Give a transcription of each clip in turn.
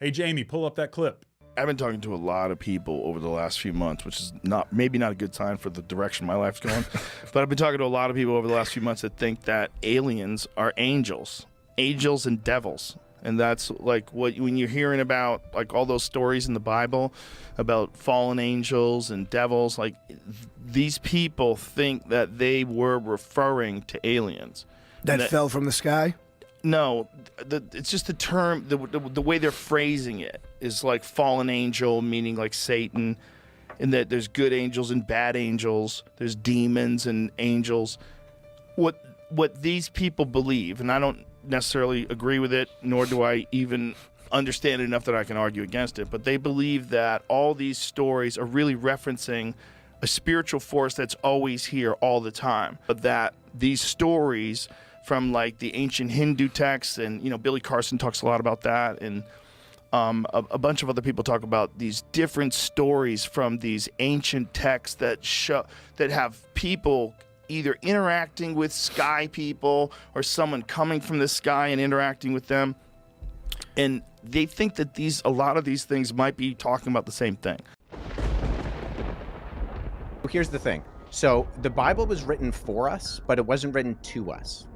Hey, Jamie, pull up that clip. I've been talking to a lot of people over the last few months, which is maybe not a good sign for the direction my life's going. But I've been talking to a lot of people over the last few months that think that aliens are angels and devils. And that's like when you're hearing about like all those stories in the Bible about fallen angels and devils, like these people think that they were referring to aliens. That fell from the sky? No, it's just the term, the way they're phrasing it is like fallen angel, meaning like Satan, and that there's good angels and bad angels, there's demons and angels. What these people believe, and I don't necessarily agree with it, nor do I even understand it enough that I can argue against it, but they believe that all these stories are really referencing a spiritual force that's always here all the time, but that these stories from like the ancient Hindu texts, and Billy Carson talks a lot about that, and a bunch of other people talk about these different stories from these ancient texts that have people either interacting with sky people or someone coming from the sky and interacting with them, and they think that a lot of these things might be talking about the same thing. Here's the thing. So the Bible was written for us, but it wasn't written to us.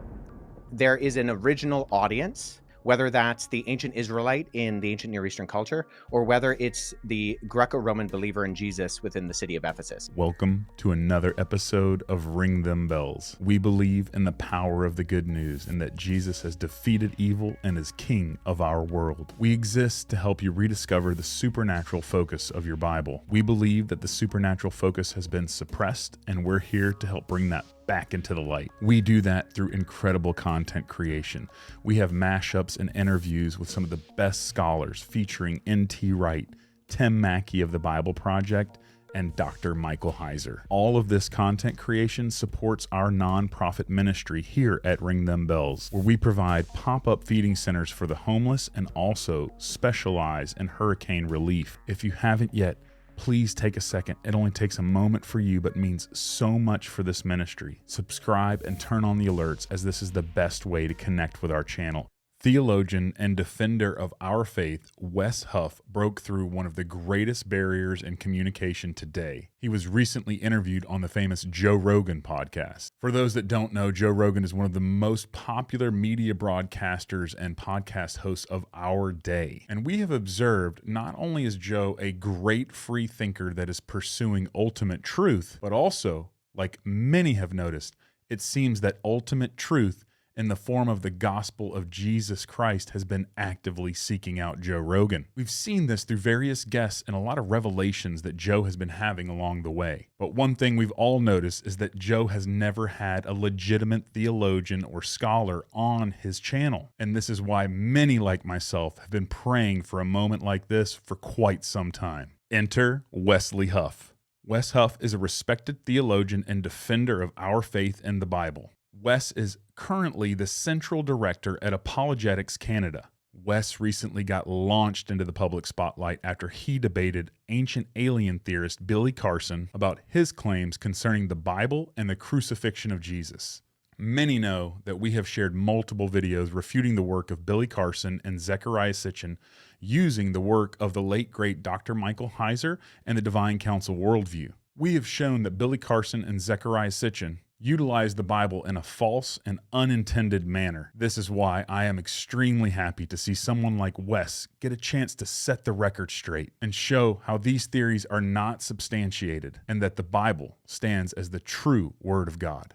There is an original audience, whether that's the ancient Israelite in the ancient Near Eastern culture, or whether it's the Greco-Roman believer in Jesus within the city of Ephesus. Welcome to another episode of Ring Them Bells. We believe in the power of the good news and that Jesus has defeated evil and is king of our world. We exist to help you rediscover the supernatural focus of your Bible. We believe that the supernatural focus has been suppressed, and we're here to help bring that back into the light. We do that through incredible content creation. We have mashups and interviews with some of the best scholars featuring N.T. Wright, Tim Mackey of the Bible Project, and Dr. Michael Heiser. All of this content creation supports our nonprofit ministry here at Ring Them Bells, where we provide pop-up feeding centers for the homeless and also specialize in hurricane relief. If you haven't yet, please take a second. It only takes a moment for you, but means so much for this ministry. Subscribe and turn on the alerts, as this is the best way to connect with our channel. Theologian and defender of our faith, Wes Huff, broke through one of the greatest barriers in communication today. He was recently interviewed on the famous Joe Rogan podcast. For those that don't know, Joe Rogan is one of the most popular media broadcasters and podcast hosts of our day. And we have observed not only is Joe a great free thinker that is pursuing ultimate truth, but also, like many have noticed, it seems that ultimate truth in the form of the gospel of Jesus Christ has been actively seeking out Joe Rogan. We've seen this through various guests and a lot of revelations that Joe has been having along the way. But one thing we've all noticed is that Joe has never had a legitimate theologian or scholar on his channel. And this is why many like myself have been praying for a moment like this for quite some time. Enter Wesley Huff. Wes Huff is a respected theologian and defender of our faith and the Bible. Wes is currently the central director at Apologetics Canada. Wes recently got launched into the public spotlight after he debated ancient alien theorist Billy Carson about his claims concerning the Bible and the crucifixion of Jesus. Many know that we have shared multiple videos refuting the work of Billy Carson and Zecharia Sitchin using the work of the late great Dr. Michael Heiser and the Divine Council worldview. We have shown that Billy Carson and Zecharia Sitchin utilize the Bible in a false and unintended manner. This is why I am extremely happy to see someone like Wes get a chance to set the record straight and show how these theories are not substantiated and that the Bible stands as the true Word of God.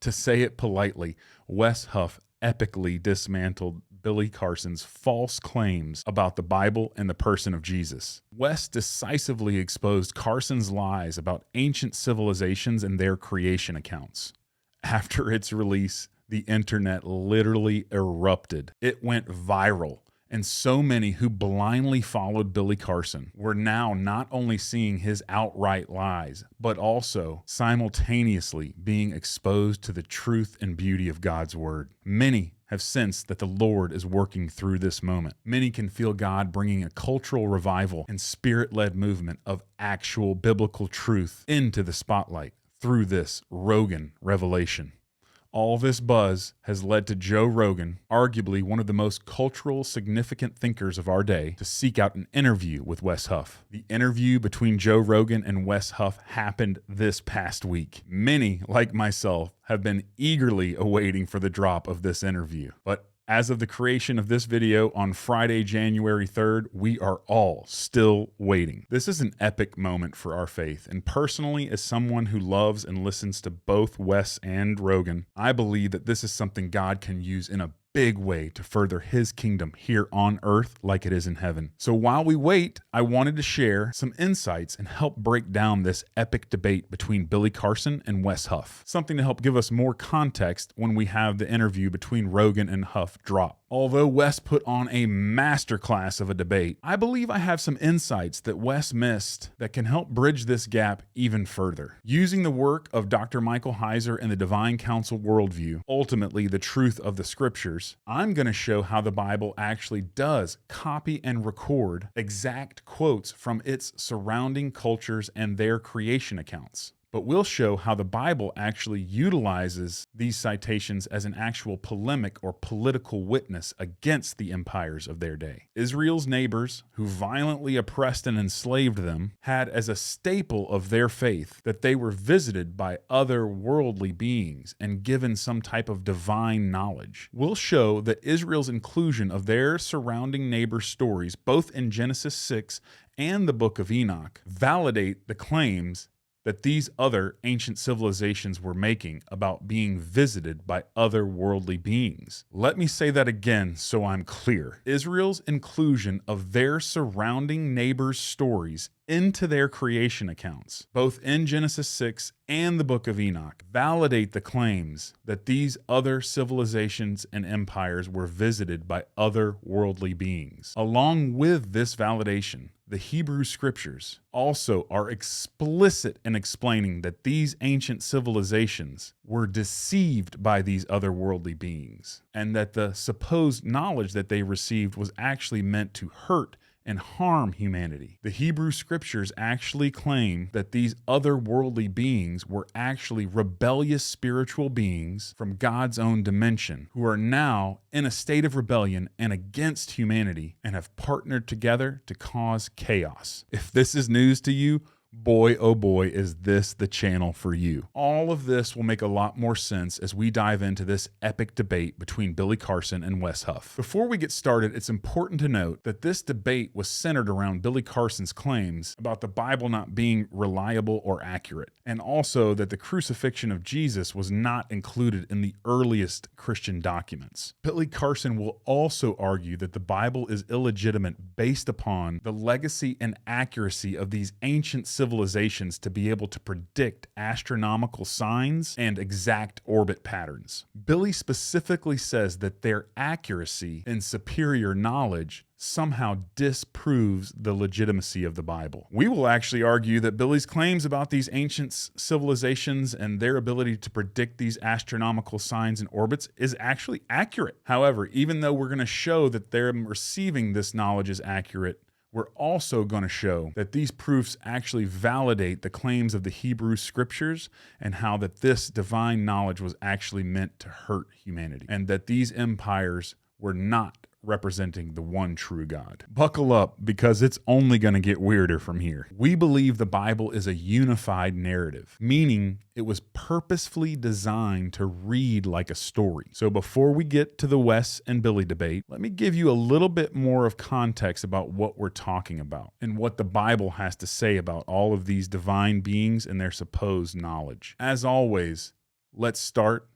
To say it politely, Wes Huff epically dismantled Billy Carson's false claims about the Bible and the person of Jesus. Wes decisively exposed Carson's lies about ancient civilizations and their creation accounts. After its release, the internet literally erupted. It went viral, and so many who blindly followed Billy Carson were now not only seeing his outright lies, but also simultaneously being exposed to the truth and beauty of God's Word. Many have sensed that the Lord is working through this moment. Many can feel God bringing a cultural revival and spirit-led movement of actual biblical truth into the spotlight through this Rogan revelation. All this buzz has led to Joe Rogan, arguably one of the most cultural significant thinkers of our day, to seek out an interview with Wes Huff. The interview between Joe Rogan and Wes Huff happened this past week. Many, like myself, have been eagerly awaiting for the drop of this interview. But as of the creation of this video on Friday, January 3rd, we are all still waiting. This is an epic moment for our faith, and personally, as someone who loves and listens to both Wes and Rogan, I believe that this is something God can use in a big way to further his kingdom here on earth like it is in heaven. So while we wait, I wanted to share some insights and help break down this epic debate between Billy Carson and Wes Huff. Something to help give us more context when we have the interview between Rogan and Huff drop. Although Wes put on a masterclass of a debate, I believe I have some insights that Wes missed that can help bridge this gap even further. Using the work of Dr. Michael Heiser and the Divine Council worldview, ultimately the truth of the scriptures, I'm going to show how the Bible actually does copy and record exact quotes from its surrounding cultures and their creation accounts. But we'll show how the Bible actually utilizes these citations as an actual polemic or political witness against the empires of their day. Israel's neighbors, who violently oppressed and enslaved them, had as a staple of their faith that they were visited by other worldly beings and given some type of divine knowledge. We'll show that Israel's inclusion of their surrounding neighbors' stories, both in Genesis 6 and the book of Enoch, validate the claims that these other ancient civilizations were making about being visited by other worldly beings. Let me say that again so I'm clear. Israel's inclusion of their surrounding neighbors' stories into their creation accounts, both in Genesis 6 and the book of Enoch, validate the claims that these other civilizations and empires were visited by other worldly beings. Along with this validation, the Hebrew scriptures also are explicit in explaining that these ancient civilizations were deceived by these otherworldly beings, and that the supposed knowledge that they received was actually meant to hurt and harm humanity. The Hebrew scriptures actually claim that these otherworldly beings were actually rebellious spiritual beings from God's own dimension who are now in a state of rebellion and against humanity and have partnered together to cause chaos. If this is news to you, boy, oh boy, is this the channel for you. All of this will make a lot more sense as we dive into this epic debate between Billy Carson and Wes Huff. Before we get started, it's important to note that this debate was centered around Billy Carson's claims about the Bible not being reliable or accurate, and also that the crucifixion of Jesus was not included in the earliest Christian documents. Billy Carson will also argue that the Bible is illegitimate based upon the legacy and accuracy of these ancient civilizations to be able to predict astronomical signs and exact orbit patterns. Billy specifically says that their accuracy and superior knowledge somehow disproves the legitimacy of the Bible. We will actually argue that Billy's claims about these ancient civilizations and their ability to predict these astronomical signs and orbits is actually accurate. However, even though we're going to show that they're receiving this knowledge is accurate, we're also going to show that these proofs actually validate the claims of the Hebrew scriptures and how that this divine knowledge was actually meant to hurt humanity and that these empires were not representing the one true God. Buckle up because it's only going to get weirder from here. We believe the Bible is a unified narrative, meaning it was purposefully designed to read like a story. So before we get to the Wes and Billy debate, let me give you a little bit more of context about what we're talking about and what the Bible has to say about all of these divine beings and their supposed knowledge. As always, let's start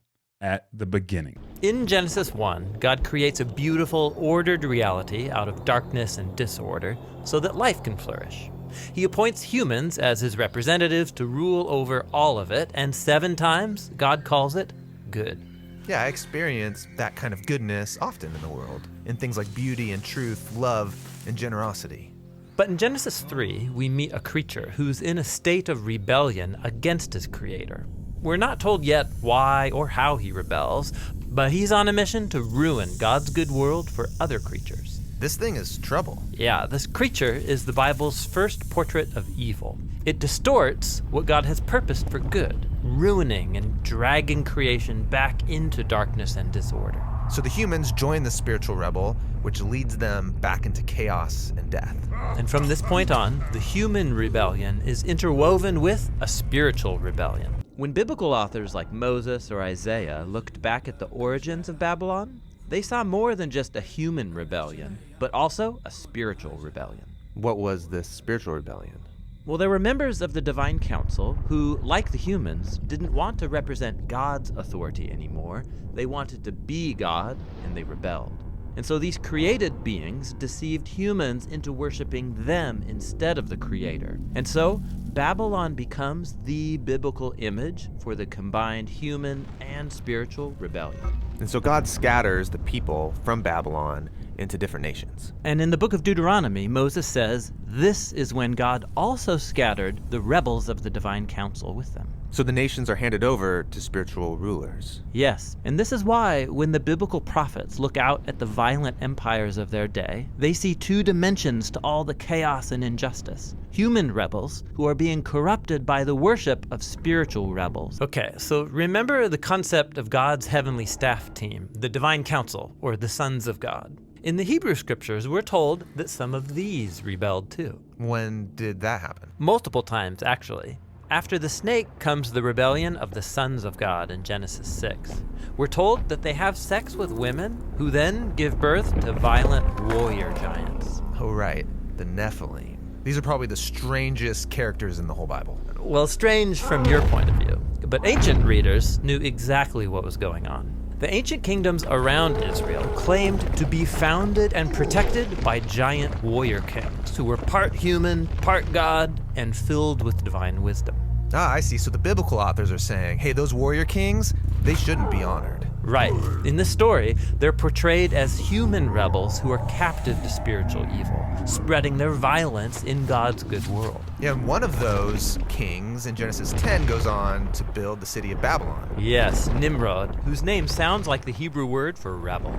at the beginning. In Genesis 1, God creates a beautiful, ordered reality out of darkness and disorder so that life can flourish. He appoints humans as his representatives to rule over all of it, and 7 times God calls it good. Yeah, I experience that kind of goodness often in the world, in things like beauty and truth, love and generosity. But in Genesis 3, we meet a creature who's in a state of rebellion against his creator. We're not told yet why or how he rebels, but he's on a mission to ruin God's good world for other creatures. This thing is trouble. Yeah, this creature is the Bible's first portrait of evil. It distorts what God has purposed for good. ruining and dragging creation back into darkness and disorder. So the humans join the spiritual rebel, which leads them back into chaos and death. And from this point on, the human rebellion is interwoven with a spiritual rebellion. When biblical authors like Moses or Isaiah looked back at the origins of Babylon, they saw more than just a human rebellion, but also a spiritual rebellion. What was this spiritual rebellion? Well, there were members of the divine council who, like the humans, didn't want to represent God's authority anymore. They wanted to be God, and they rebelled. And so these created beings deceived humans into worshiping them instead of the Creator. And so Babylon becomes the biblical image for the combined human and spiritual rebellion. And so God scatters the people from Babylon into different nations. And in the book of Deuteronomy, Moses says, this is when God also scattered the rebels of the divine council with them. So the nations are handed over to spiritual rulers. Yes, and this is why when the biblical prophets look out at the violent empires of their day, they see two dimensions to all the chaos and injustice. Human rebels who are being corrupted by the worship of spiritual rebels. Okay, so remember the concept of God's heavenly staff team, the divine council, or the sons of God. In the Hebrew scriptures, we're told that some of these rebelled too. When did that happen? Multiple times, actually. After the snake comes the rebellion of the sons of God in Genesis 6. We're told that they have sex with women who then give birth to violent warrior giants. Oh, right. The Nephilim. These are probably the strangest characters in the whole Bible. Well, strange from your point of view, but ancient readers knew exactly what was going on. The ancient kingdoms around Israel claimed to be founded and protected by giant warrior kings who were part human, part God, and filled with divine wisdom. Ah, I see. So the biblical authors are saying, hey, those warrior kings, they shouldn't be honored. Right. In this story, they're portrayed as human rebels who are captive to spiritual evil, spreading their violence in God's good world. Yeah, and one of those kings in Genesis 10 goes on to build the city of Babylon. Yes, Nimrod, whose name sounds like the Hebrew word for rebel.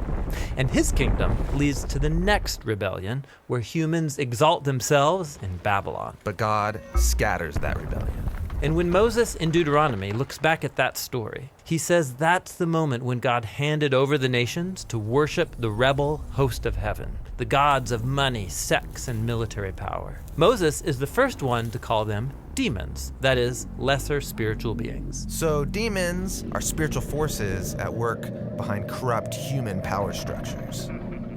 And his kingdom leads to the next rebellion, where humans exalt themselves in Babylon. But God scatters that rebellion. And when Moses in Deuteronomy looks back at that story, he says that's the moment when God handed over the nations to worship the rebel host of heaven, the gods of money, sex, and military power. Moses is the first one to call them demons, that is, lesser spiritual beings. So demons are spiritual forces at work behind corrupt human power structures.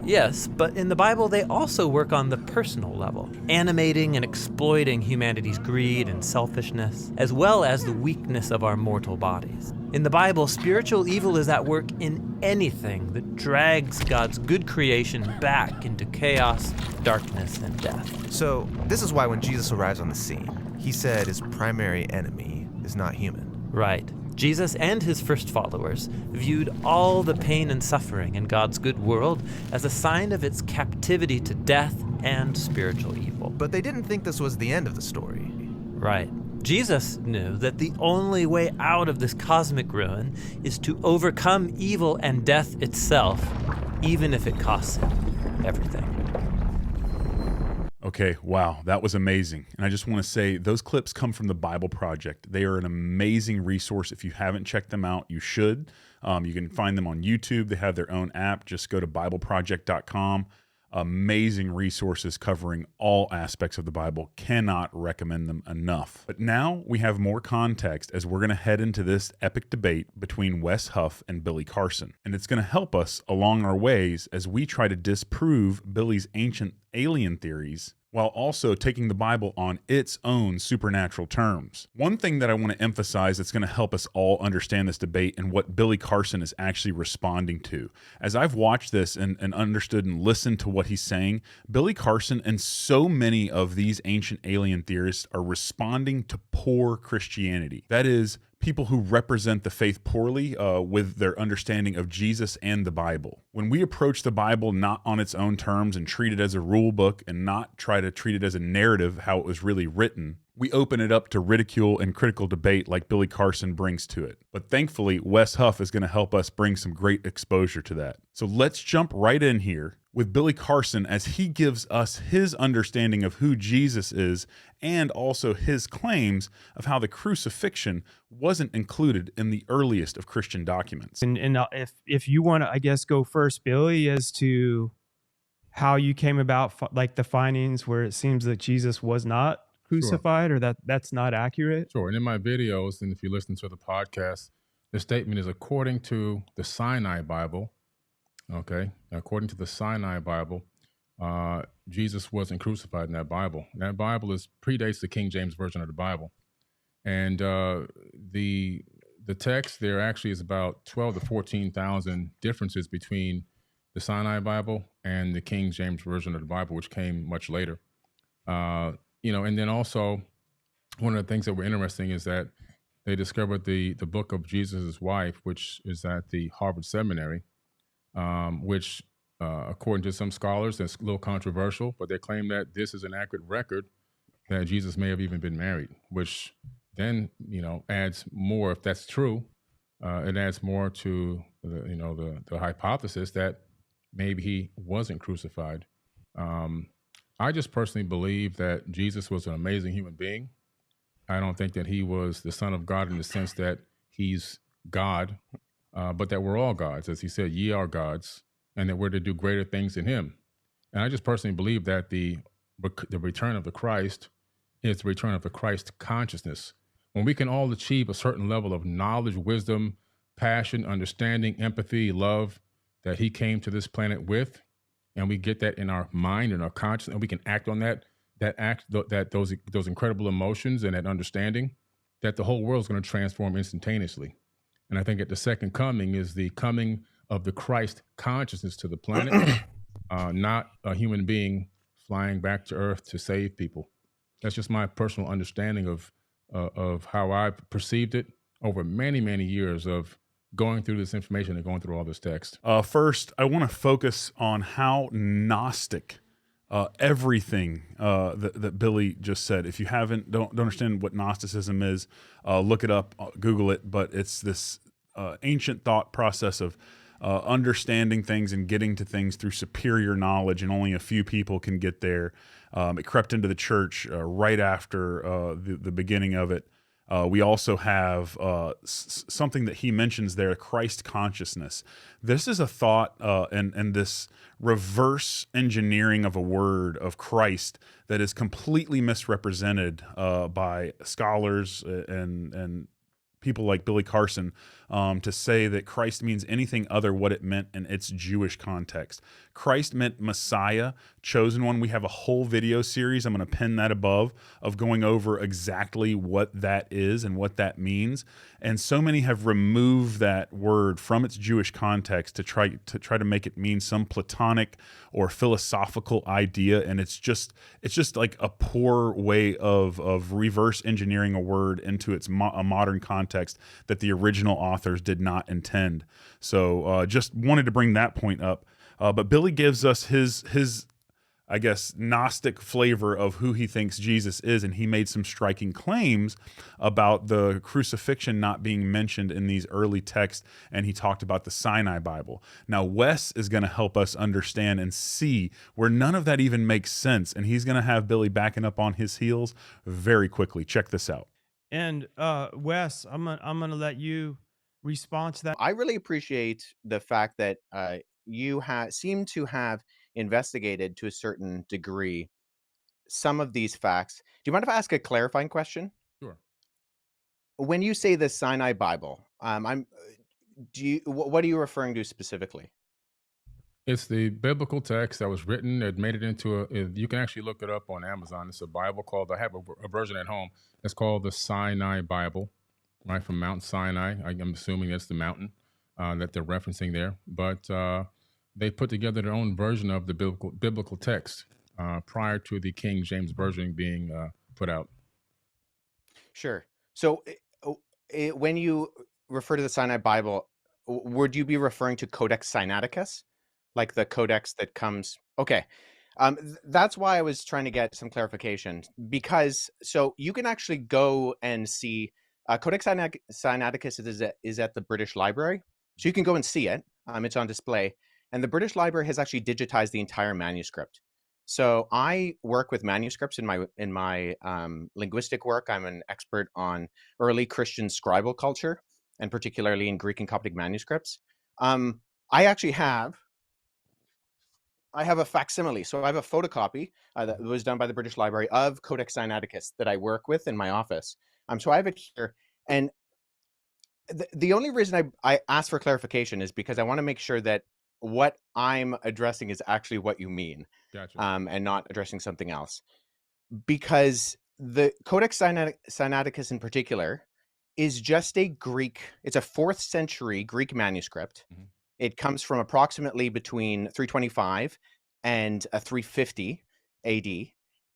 Yes, but in the Bible, they also work on the personal level, animating and exploiting humanity's greed and selfishness, as well as the weakness of our mortal bodies. In the Bible, spiritual evil is at work in anything that drags God's good creation back into chaos, darkness, and death. So this is why when Jesus arrives on the scene, he said his primary enemy is not human. Right. Jesus and his first followers viewed all the pain and suffering in God's good world as a sign of its captivity to death and spiritual evil. But they didn't think this was the end of the story. Right. Jesus knew that the only way out of this cosmic ruin is to overcome evil and death itself, even if it costs him everything. Okay, wow, that was amazing. And I just want to say those clips come from the Bible Project. They are an amazing resource. If you haven't checked them out, you should. You can find them on YouTube. They have their own app. Just go to BibleProject.com. Amazing resources covering all aspects of the Bible. Cannot recommend them enough. But now we have more context as we're going to head into this epic debate between Wes Huff and Billy Carson. And it's going to help us along our ways as we try to disprove Billy's ancient alien theories while also taking the Bible on its own supernatural terms. One thing that I want to emphasize that's going to help us all understand this debate and what Billy Carson is actually responding to. As I've watched this and understood and listened to what he's saying, Billy Carson and so many of these ancient alien theorists are responding to poor Christianity. That is, people who represent the faith poorly with their understanding of Jesus and the Bible. When we approach the Bible not on its own terms and treat it as a rule book and not try to treat it as a narrative, how it was really written, we open it up to ridicule and critical debate like Billy Carson brings to it. But thankfully, Wes Huff is going to help us bring some great exposure to that. So let's jump right in here. with Billy Carson as he gives us his understanding of who Jesus is and also his claims of how the crucifixion wasn't included in the earliest of Christian documents. And if you want to, I guess, go first, Billy, as to how you came about like the findings where it seems that Jesus was not crucified, or that's not accurate. Sure. And in my videos, and if you listen to the podcast, the statement is according to the Sinai Bible. Okay, according to the Sinai Bible, Jesus wasn't crucified in that Bible. And that Bible predates the King James Version of the Bible, and the text there actually is about 12 to 14,000 differences between the Sinai Bible and the King James Version of the Bible, which came much later. And then also one of the things that were interesting is that they discovered the book of Jesus' wife, which is at the Harvard Seminary. Which, according to some scholars, that's a little controversial, but they claim that this is an accurate record that Jesus may have even been married, which then, adds more, if that's true, it adds more to the hypothesis that maybe he wasn't crucified. I just personally believe that Jesus was an amazing human being. I don't think that he was the Son of God in the sense that he's God, but that we're all gods. As he said, ye are gods, and that we're to do greater things in him. And I just personally believe that the return of the Christ is the return of the Christ consciousness. When we can all achieve a certain level of knowledge, wisdom, passion, understanding, empathy, love that he came to this planet with, and we get that in our mind and our conscience, and we can act on those incredible emotions and that understanding, that the whole world is going to transform instantaneously. And I think at the second coming is the coming of the Christ consciousness to the planet, not a human being flying back to Earth to save people. That's just my personal understanding of how I've perceived it over many, many years of going through this information and going through all this text. First, I want to focus on how Gnostic everything that Billy just said. If you don't understand what Gnosticism is, look it up, Google it. But it's this ancient thought process of understanding things and getting to things through superior knowledge, and only a few people can get there. It crept into the church right after the beginning of it. We also have something that he mentions there, Christ consciousness. This is a thought and this reverse engineering of a word of Christ that is completely misrepresented by scholars and people like Billy Carson to say that Christ means anything other what it meant in its Jewish context. Christ meant Messiah, chosen one. We have a whole video series, I'm going to pin that above, of going over exactly what that is and what that means. And so many have removed that word from its Jewish context to try to make it mean some Platonic or philosophical idea, and it's just like a poor way of reverse engineering a word into its a modern context that the original authors did not intend. So just wanted to bring that point up. But Billy gives us his I guess, Gnostic flavor of who he thinks Jesus is, and he made some striking claims about the crucifixion not being mentioned in these early texts, and he talked about the Sinai Bible. Now, Wes is going to help us understand and see where none of that even makes sense, and he's going to have Billy backing up on his heels very quickly. Check this out. And Wes, I'm gonna let you respond to that. I really appreciate the fact that you seem to have investigated to a certain degree some of these facts. Do you mind if I ask a clarifying question? Sure. When you say the Sinai Bible, what are you referring to specifically? It's the biblical text that was written. It made it into you can actually look it up on Amazon. It's a Bible called, I have a version at home. It's called the Sinai Bible, right, from Mount Sinai. I'm assuming that's the mountain that they're referencing there. But they put together their own version of the biblical text prior to the King James Version being put out. Sure. So when you refer to the Sinai Bible, would you be referring to Codex Sinaiticus? Like the codex that comes... Okay. That's why I was trying to get some clarification, because so you can actually go and see Codex Sinaiticus is at the British Library. So you can go and see it. It's on display. And the British Library has actually digitized the entire manuscript. So I work with manuscripts in my linguistic work. I'm an expert on early Christian scribal culture, and particularly in Greek and Coptic manuscripts. I actually have a facsimile. So I have a photocopy that was done by the British Library of Codex Sinaiticus that I work with in my office. So I have it here. And the only reason I asked for clarification is because I want to make sure that what I'm addressing is actually what you mean, Gotcha. and not addressing something else. Because the Codex Sinaiticus in particular is just it's a 4th century Greek manuscript. Mhm. It comes from approximately between 325 and 350 AD.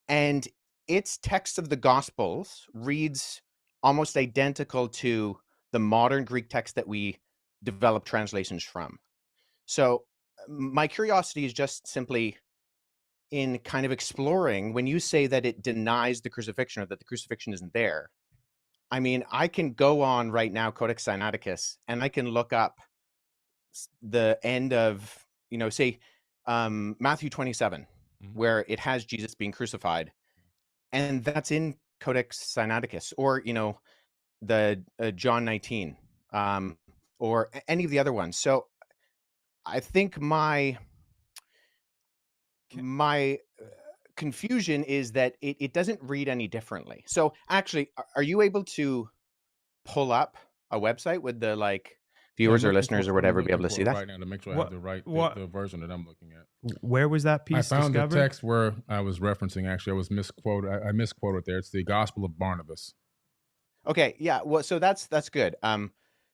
And its text of the Gospels reads almost identical to the modern Greek text that we develop translations from. So my curiosity is just simply in kind of exploring when you say that it denies the crucifixion or that the crucifixion isn't there. I mean, I can go on right now, Codex Sinaiticus, and I can look up the end of, say, Matthew 27, where it has Jesus being crucified. And that's in Codex Sinaiticus, or, the John 19, or any of the other ones. So I think my confusion is that it doesn't read any differently. So actually, are you able to pull up a website with the viewers or listeners or whatever be able to see that right now to make sure I have the right the version that I'm looking at? Where was that piece I found discovered? the text where I was referencing. Actually, I was misquoted. I misquoted there. It's the Gospel of Barnabas. Okay, yeah. Well, so that's good.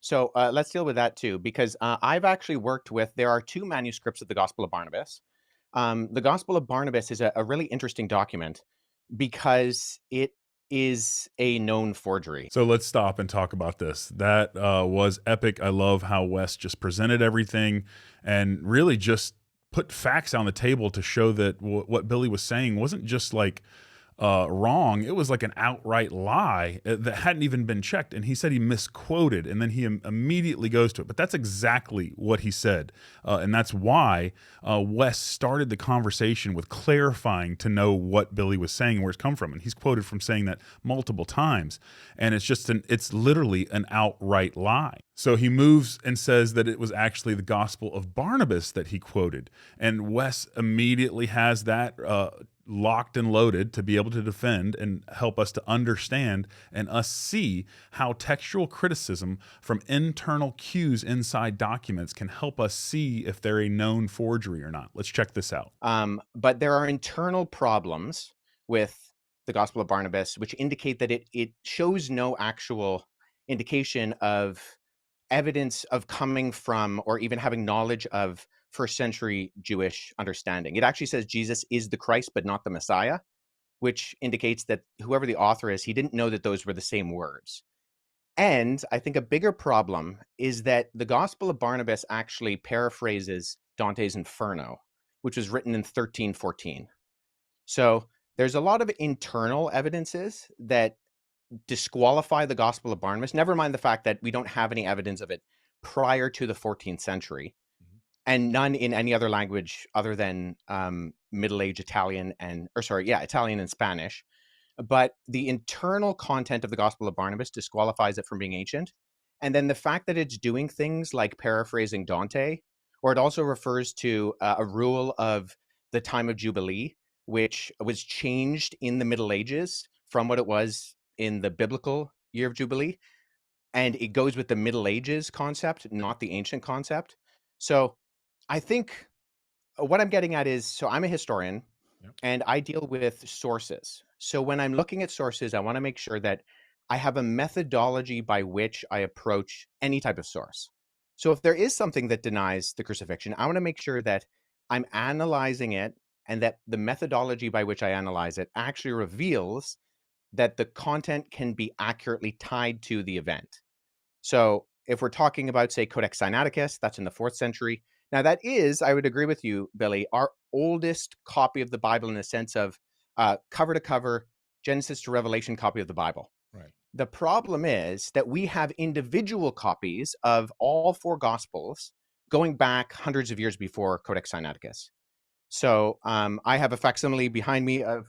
So let's deal with that too, because I've actually worked with. There are 2 manuscripts of the Gospel of Barnabas. The Gospel of Barnabas is a really interesting document because it is a known forgery. So let's stop and talk about this. That was epic. I love how Wes just presented everything and really just put facts on the table to show that what Billy was saying wasn't just wrong. It was like an outright lie that hadn't even been checked. And he said he misquoted, and then he immediately goes to it. But that's exactly what he said. And that's why Wes started the conversation with clarifying to know what Billy was saying and where it's come from. And he's quoted from saying that multiple times. And it's literally an outright lie. So he moves and says that it was actually the Gospel of Barnabas that he quoted. And Wes immediately has that locked and loaded to be able to defend and help us to understand and us see how textual criticism from internal cues inside documents can help us see if they're a known forgery or not. Let's check this out. But there are internal problems with the Gospel of Barnabas, which indicate that it shows no actual indication of evidence of coming from or even having knowledge of 1st century Jewish understanding. It actually says Jesus is the Christ, but not the Messiah, which indicates that whoever the author is, he didn't know that those were the same words. And I think a bigger problem is that the Gospel of Barnabas actually paraphrases Dante's Inferno, which was written in 1314. So there's a lot of internal evidences that disqualify the Gospel of Barnabas, never mind the fact that we don't have any evidence of it prior to the 14th century, and none in any other language other than Middle Age Italian Italian and Spanish. But the internal content of the Gospel of Barnabas disqualifies it from being ancient. And then the fact that it's doing things like paraphrasing Dante, or it also refers to a rule of the time of Jubilee, which was changed in the Middle Ages from what it was in the biblical year of Jubilee. And it goes with the Middle Ages concept, not the ancient concept. So I think what I'm getting at is, so I'm a historian, and I deal with sources. So when I'm looking at sources, I want to make sure that I have a methodology by which I approach any type of source. So if there is something that denies the crucifixion, I want to make sure that I'm analyzing it and that the methodology by which I analyze it actually reveals that the content can be accurately tied to the event. So if we're talking about, say, Codex Sinaiticus, that's in the 4th century. Now that is, I would agree with you, Billy, our oldest copy of the Bible in the sense of cover to cover, Genesis to Revelation copy of the Bible. Right. The problem is that we have individual copies of all 4 Gospels going back hundreds of years before Codex Sinaiticus. So I have a facsimile behind me of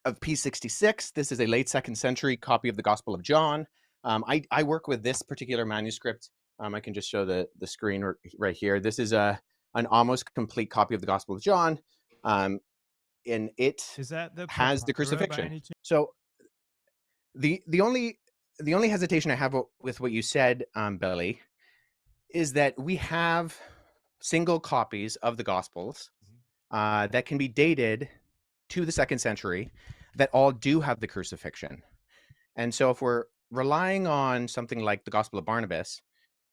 P66. This is a late 2nd century copy of the Gospel of John. I work with this particular manuscript. I can just show the screen right here. This is an almost complete copy of the Gospel of John. And it Is that the has the Papyra by crucifixion. any chance? So the only hesitation I have with what you said, Billy, is that we have single copies of the Gospels that can be dated to the 2nd century that all do have the crucifixion. And so if we're relying on something like the Gospel of Barnabas,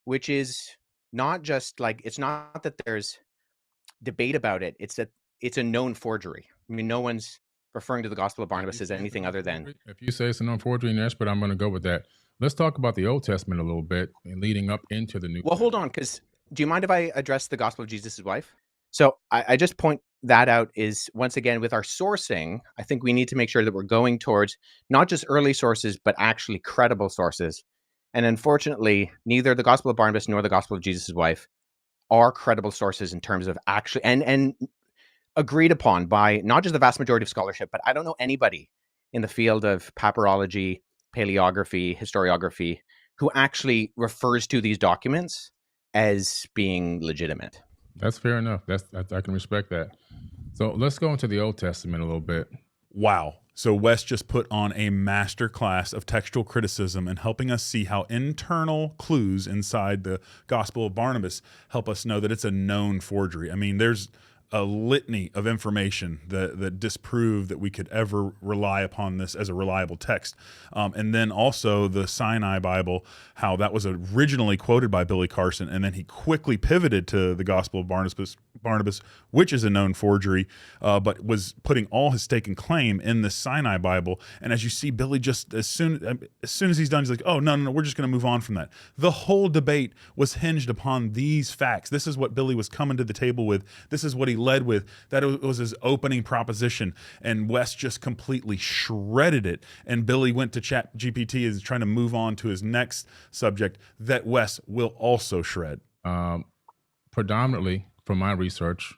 which is not just like, it's not that there's debate about it, it's that it's a known forgery. I mean, no one's referring to the Gospel of Barnabas as anything other than... If you say it's a known forgery and expert, I'm going to go with that. Let's talk about the Old Testament a little bit and leading up into the New. Well, hold on, because do you mind if I address the Gospel of Jesus' wife? So I just point that out is, once again, with our sourcing, I think we need to make sure that we're going towards not just early sources, but actually credible sources. And unfortunately, neither the Gospel of Barnabas nor the Gospel of Jesus' wife are credible sources in terms of actually, and agreed upon by not just the vast majority of scholarship, but I don't know anybody in the field of papyrology, paleography, historiography, who actually refers to these documents as being legitimate. That's fair enough. I can respect that. So let's go into the Old Testament a little bit. Wow. So Wes just put on a master class of textual criticism and helping us see how internal clues inside the Gospel of Barnabas help us know that it's a known forgery. I mean, there's a litany of information that disprove that we could ever rely upon this as a reliable text. And then also the Sinai Bible, how that was originally quoted by Billy Carson, and then he quickly pivoted to the Gospel of Barnabas, which is a known forgery, but was putting all his stake and claim in the Sinai Bible. And as you see, Billy just, as soon as he's done, he's like, oh, no, we're just going to move on from that. The whole debate was hinged upon these facts. This is what Billy was coming to the table with. This is what he led with. That was his opening proposition, and Wes just completely shredded it. And Billy went to Chat GPT is trying to move on to his next subject that Wes will also shred. Predominantly from my research,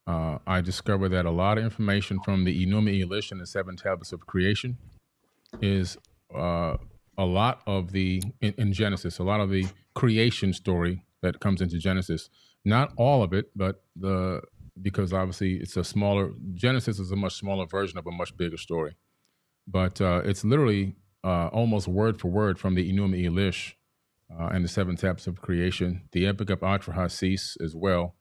I discovered that a lot of information from the Enuma Elish and the 7 tablets of creation is a lot of the in Genesis, a lot of the creation story that comes into Genesis. Not all of it, but because obviously it's a smaller, Genesis is a much smaller version of a much bigger story. But it's literally almost word for word from the Enuma Elish and the 7 tablets of creation. The Epic of Atrahasis as well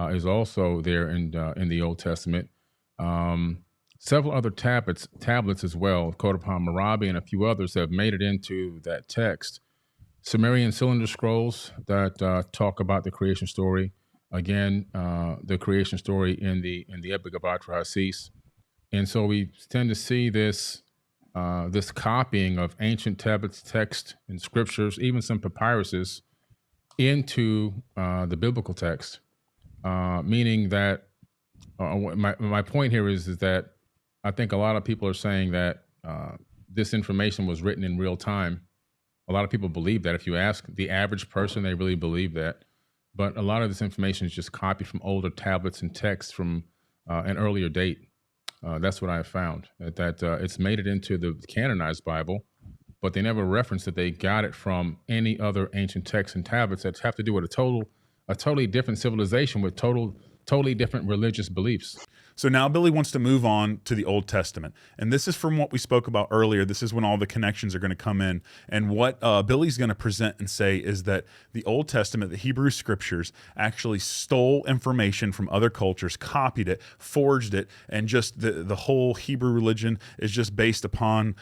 is also there in the Old Testament. Several other tablets as well, Code upon Hammurabi and a few others have made it into that text. Sumerian cylinder scrolls that talk about the creation story. Again, the creation story in the Epic of Atrahasis. And so we tend to see this copying of ancient tablets, text, and scriptures, even some papyruses, into the biblical text. Meaning that my point here is that I think a lot of people are saying that this information was written in real time. A lot of people believe that. If you ask the average person, they really believe that. But a lot of this information is just copied from older tablets and texts from an earlier date. That's what I have found, that it's made it into the canonized Bible, but they never reference that they got it from any other ancient texts and tablets that have to do with a totally different civilization with totally different religious beliefs. So now Billy wants to move on to the Old Testament. And this is from what we spoke about earlier. This is when all the connections are going to come in. And what Billy's going to present and say is that the Old Testament, the Hebrew scriptures, actually stole information from other cultures, copied it, forged it, and just the whole Hebrew religion is just based upon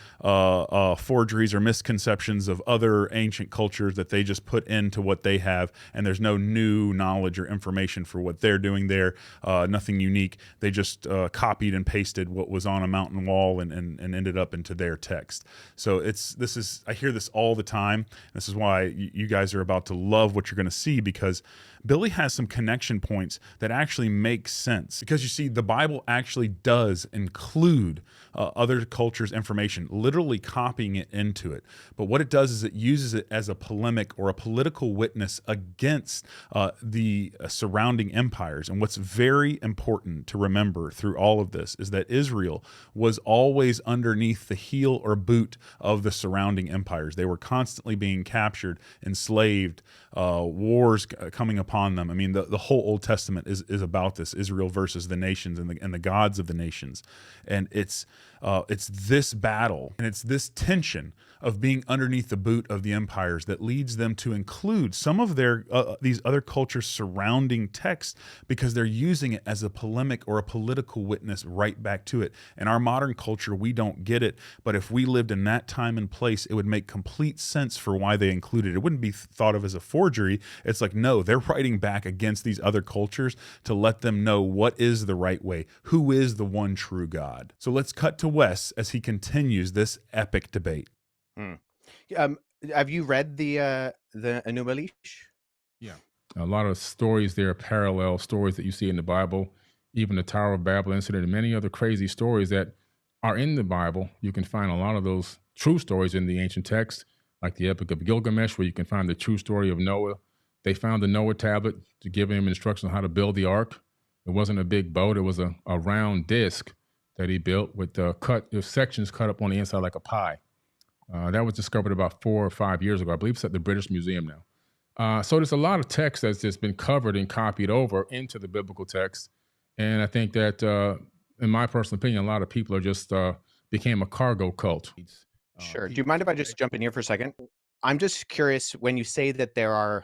forgeries or misconceptions of other ancient cultures that they just put into what they have. And there's no new knowledge or information for what they're doing there, nothing unique. They just just copied and pasted what was on a mountain wall and ended up into their text. So I hear this all the time. This is why you guys are about to love what you're going to see, because Billy has some connection points that actually make sense. Because you see, the Bible actually does include other cultures' information, literally copying it into it. But what it does is it uses it as a polemic or a political witness against the surrounding empires. And what's very important to remember through all of this is that Israel was always underneath the heel or boot of the surrounding empires. They were constantly being captured, enslaved, wars coming upon them. I mean, the whole Old Testament is about this, Israel versus the nations and the gods of the nations. And it's this battle and it's this tension of being underneath the boot of the empires that leads them to include some of their these other cultures surrounding text, because they're using it as a polemic or a political witness right back to it. In our modern culture, we don't get it, but if we lived in that time and place, it would make complete sense for why they included it. It wouldn't be thought of as a forgery. It's like, no, they're writing back against these other cultures to let them know what is the right way, who is the one true God. So let's cut to Wes as he continues this epic debate. Have you read the Enuma Elish? Yeah. A lot of stories there, parallel stories that you see in the Bible, even the Tower of Babel incident and many other crazy stories that are in the Bible. You can find a lot of those true stories in the ancient text, like the Epic of Gilgamesh, where you can find the true story of Noah. They found the Noah tablet to give him instructions on how to build the ark. It wasn't a big boat. It was a round disc that he built with sections cut up on the inside like a pie. That was discovered about 4 or 5 years ago. I believe it's at the British Museum now. So there's a lot of text that's just been covered and copied over into the biblical text. And I think that, in my personal opinion, a lot of people are just became a cargo cult. Sure. Do you mind if I just jump in here for a second? I'm just curious, when you say that there are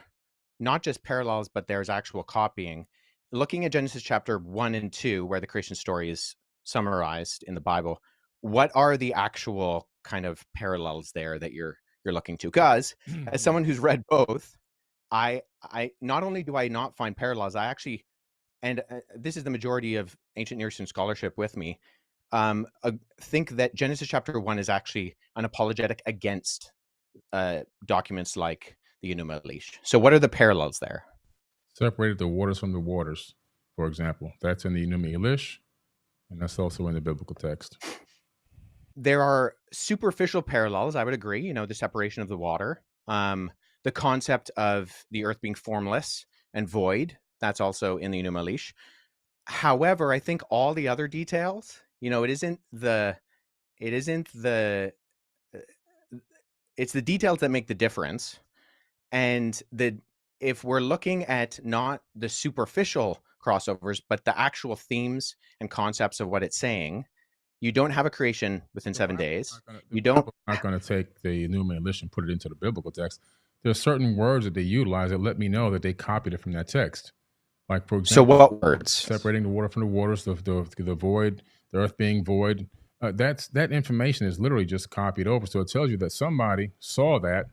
not just parallels, but there's actual copying, looking at Genesis chapter 1 and 2, where the creation story is summarized in the Bible, what are the actual kind of parallels there that you're looking to? Because as someone who's read both, I not only do I not find parallels, I actually, and this is the majority of ancient Near Eastern scholarship with me, think that Genesis chapter 1 is actually an apologetic against documents like the Enuma Elish. So what are the parallels there? Separated the waters from the waters, for example. That's in the Enuma Elish, and that's also in the biblical text. There are superficial parallels, I would agree, the separation of the water, the concept of the earth being formless and void, that's also in the Enuma Elish. However, I think all the other details, it's the details that make the difference. And if we're looking at not the superficial crossovers, but the actual themes and concepts of what it's saying, you don't have a creation within 7 days. I'm not going to take the Enuma Elish and put it into the biblical text. There are certain words that they utilize that let me know that they copied it from that text. Like, for example, so what words? Separating the water from the waters, the void, the earth being void. That information is literally just copied over. So it tells you that somebody saw that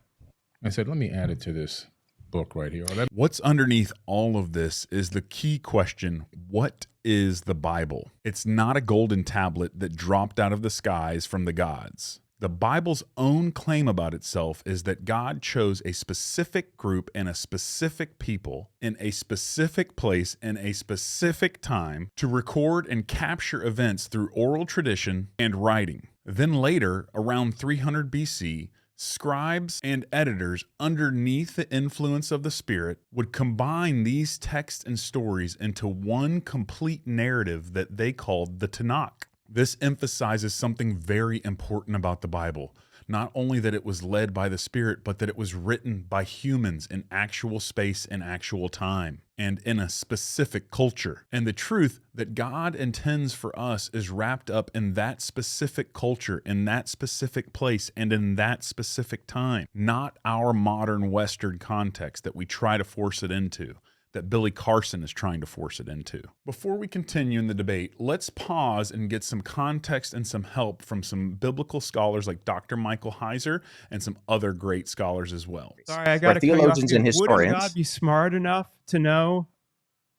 and said, let me add it to this book right here. What's underneath all of this is the key question: what is the Bible? It's not a golden tablet that dropped out of the skies from the gods. The Bible's own claim about itself is that God chose a specific group and a specific people in a specific place in a specific time to record and capture events through oral tradition and writing. Then later, around 300 BC, scribes and editors underneath the influence of the Spirit would combine these texts and stories into one complete narrative that they called the Tanakh. This emphasizes something very important about the Bible. Not only that it was led by the Spirit, but that it was written by humans in actual space and actual time, and in a specific culture. And the truth that God intends for us is wrapped up in that specific culture, in that specific place, and in that specific time, not our modern Western context that we try to force it into, that Billy Carson is trying to force it into. Before we continue in the debate, let's pause and get some context and some help from some biblical scholars like Dr. Michael Heiser and some other great scholars as well. Sorry, I got to cut you off. Wouldn't God be smart enough to know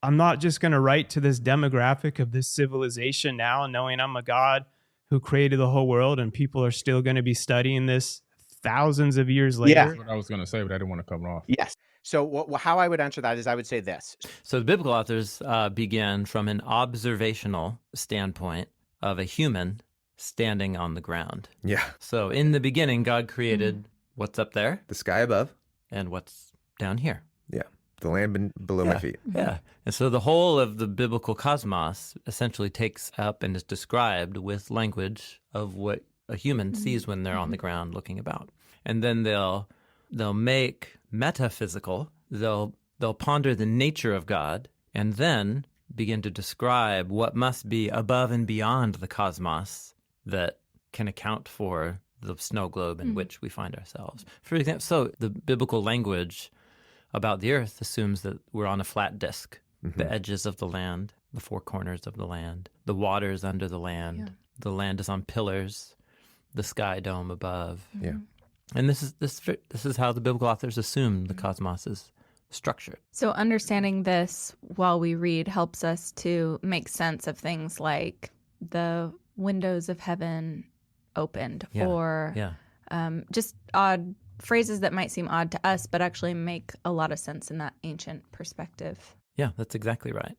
I'm not just going to write to this demographic of this civilization now, knowing I'm a God who created the whole world, and people are still going to be studying this thousands of years later. That's what I was going to say, but I didn't want to come off. Yes. So how I would answer that is I would say this. So the biblical authors began from an observational standpoint of a human standing on the ground. Yeah. So in the beginning, God created what's up there The sky above. and what's down here. Yeah. The land below my feet. Yeah. And so the whole of the biblical cosmos essentially takes up and is described with language of what a human sees when they're on the ground looking about. And then they'll make metaphysical, they'll ponder the nature of God, and then begin to describe what must be above and beyond the cosmos that can account for the snow globe in which we find ourselves. For example, so the biblical language about the earth assumes that we're on a flat disk, the edges of the land, the four corners of the land, the waters under the land, the land is on pillars, the sky dome above. Yeah. And this is how the biblical authors assume the cosmos is structured. So understanding this while we read helps us to make sense of things like the windows of heaven opened, or just odd phrases that might seem odd to us, but actually make a lot of sense in that ancient perspective. Yeah, that's exactly right.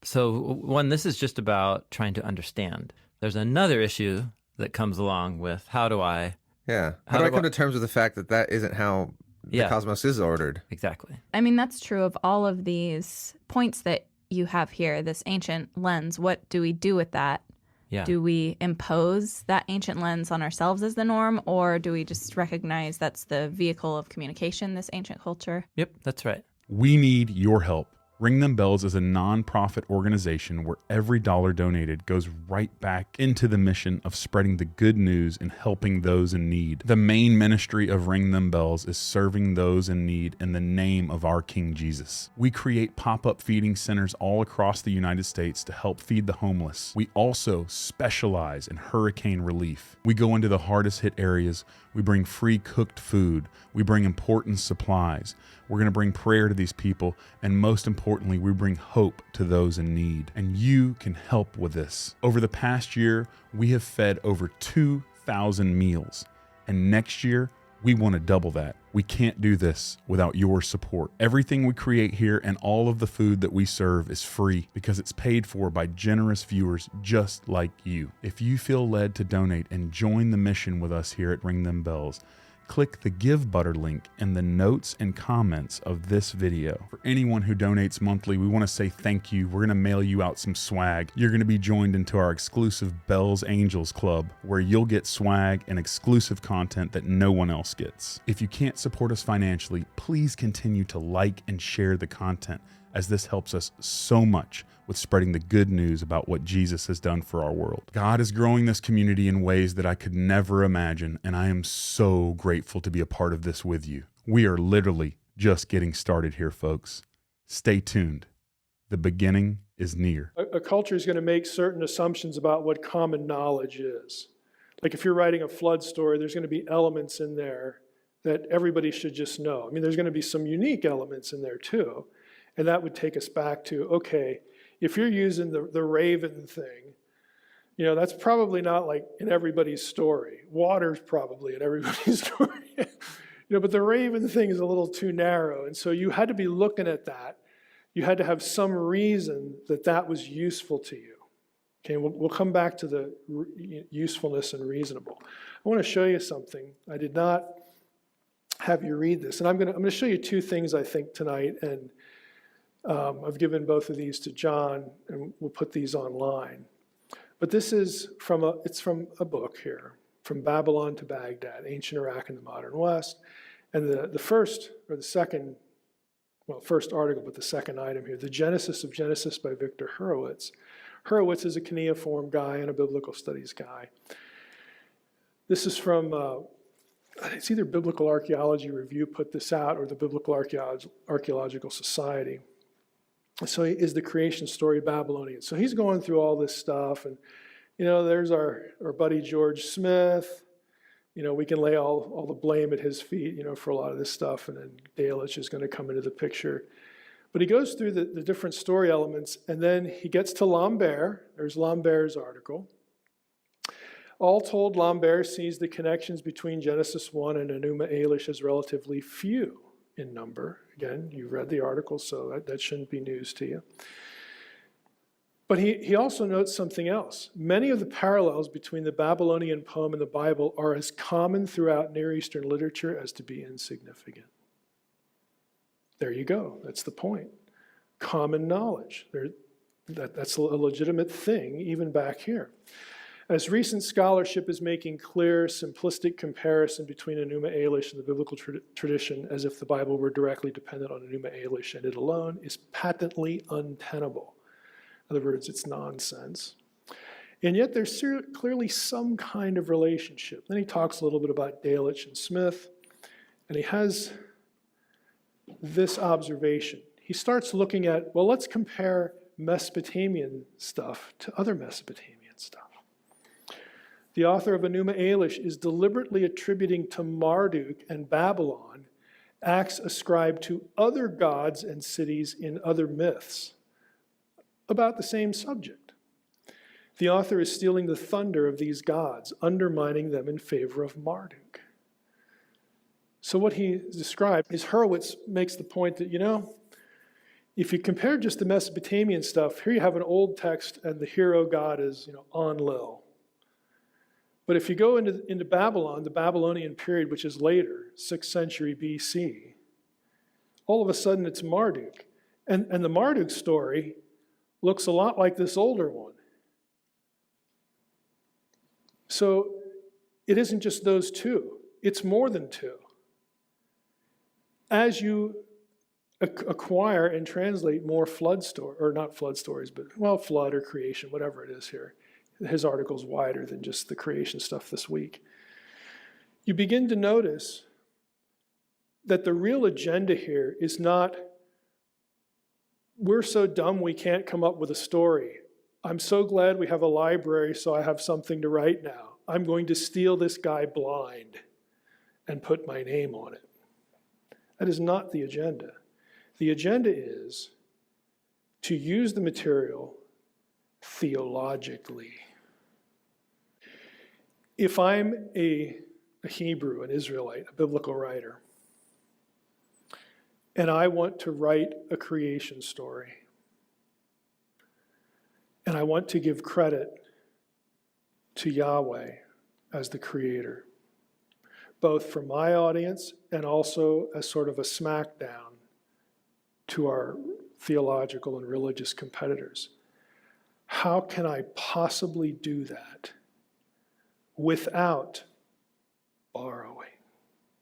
So this is just about trying to understand. There's another issue that comes along with how do I come to terms with the fact that isn't how the cosmos is ordered? Exactly. I mean, that's true of all of these points that you have here, this ancient lens. What do we do with that? Yeah. Do we impose that ancient lens on ourselves as the norm, or do we just recognize that's the vehicle of communication, this ancient culture? Yep, that's right. We need your help. Ring Them Bells is a nonprofit organization where every dollar donated goes right back into the mission of spreading the good news and helping those in need. The main ministry of Ring Them Bells is serving those in need in the name of our King Jesus. We create pop-up feeding centers all across the United States to help feed the homeless. We also specialize in hurricane relief. We go into the hardest hit areas. We bring free cooked food. We bring important supplies. We're going to bring prayer to these people, and most importantly, we bring hope to those in need. And you can help with this. Over the past year, we have fed over 2,000 meals, and next year, we want to double that. We can't do this without your support. Everything we create here and all of the food that we serve is free because it's paid for by generous viewers just like you. If you feel led to donate and join the mission with us here at Ring Them Bells, click the Give Butter link in the notes and comments of this video. For anyone who donates monthly, we want to say thank you. We're going to mail you out some swag. You're going to be joined into our exclusive Bells Angels Club, where you'll get swag and exclusive content that no one else gets. If you can't support us financially, please continue to like and share the content, as this helps us so much with spreading the good news about what Jesus has done for our world. God is growing this community in ways that I could never imagine, and I am so grateful to be a part of this with you. We are literally just getting started here, folks. Stay tuned. The beginning is near. A culture is going to make certain assumptions about what common knowledge is. Like if you're writing a flood story, there's going to be elements in there that everybody should just know. I mean, there's going to be some unique elements in there too. And that would take us back to, okay, if you're using the raven thing, that's probably not like in everybody's story. Water's probably in everybody's story. But the raven thing is a little too narrow. And so you had to be looking at that. You had to have some reason that was useful to you. Okay, we'll come back to the usefulness and reasonable. I want to show you something. I did not have you read this. And I'm going to show you two things, I think, tonight. And I've given both of these to John, and we'll put these online. But this is from a book here, From Babylon to Baghdad, Ancient Iraq and the Modern West. And the first article, but the second item here, The Genesis of Genesis by Victor Hurwitz. Hurwitz is a cuneiform guy and a biblical studies guy. This is from, it's either Biblical Archaeology Review put this out or the Biblical Archaeological Society. So is the creation story Babylonian? So he's going through all this stuff, and there's our buddy George Smith. We can lay all the blame at his feet, for a lot of this stuff, and then Dalish is going to come into the picture. But he goes through the different story elements, and then he gets to Lambert. There's Lambert's article. All told, Lambert sees the connections between Genesis 1 and Enuma Elish as relatively few in number. Again, you read the article, so that shouldn't be news to you. But he also notes something else. Many of the parallels between the Babylonian poem and the Bible are as common throughout Near Eastern literature as to be insignificant. There you go. That's the point. Common knowledge. That's a legitimate thing, even back here. As recent scholarship is making clear, simplistic comparison between Enuma Elish and the biblical tradition, as if the Bible were directly dependent on Enuma Elish and it alone, is patently untenable. In other words, it's nonsense. And yet there's clearly some kind of relationship. Then he talks a little bit about Delitzsch and Smith, and he has this observation. He starts looking at, well, let's compare Mesopotamian stuff to other Mesopotamian stuff. The author of Enuma Elish is deliberately attributing to Marduk and Babylon acts ascribed to other gods and cities in other myths about the same subject. The author is stealing the thunder of these gods, undermining them in favor of Marduk. So what he described is Hurwitz makes the point that, if you compare just the Mesopotamian stuff, here you have an old text and the hero god is, Enlil. But if you go into Babylon, the Babylonian period, which is later, 6th century BC, all of a sudden it's Marduk. And the Marduk story looks a lot like this older one. So it isn't just those two. It's more than two. As you acquire and translate more flood stories, or not flood stories, but, flood or creation, whatever it is here. His article's wider than just the creation stuff this week. You begin to notice that the real agenda here is not, we're so dumb we can't come up with a story. I'm so glad we have a library so I have something to write now. I'm going to steal this guy blind and put my name on it. That is not the agenda. The agenda is to use the material theologically. If I'm a Hebrew, an Israelite, a biblical writer, and I want to write a creation story, and I want to give credit to Yahweh as the creator, both for my audience and also as sort of a smackdown to our theological and religious competitors, how can I possibly do that without borrowing?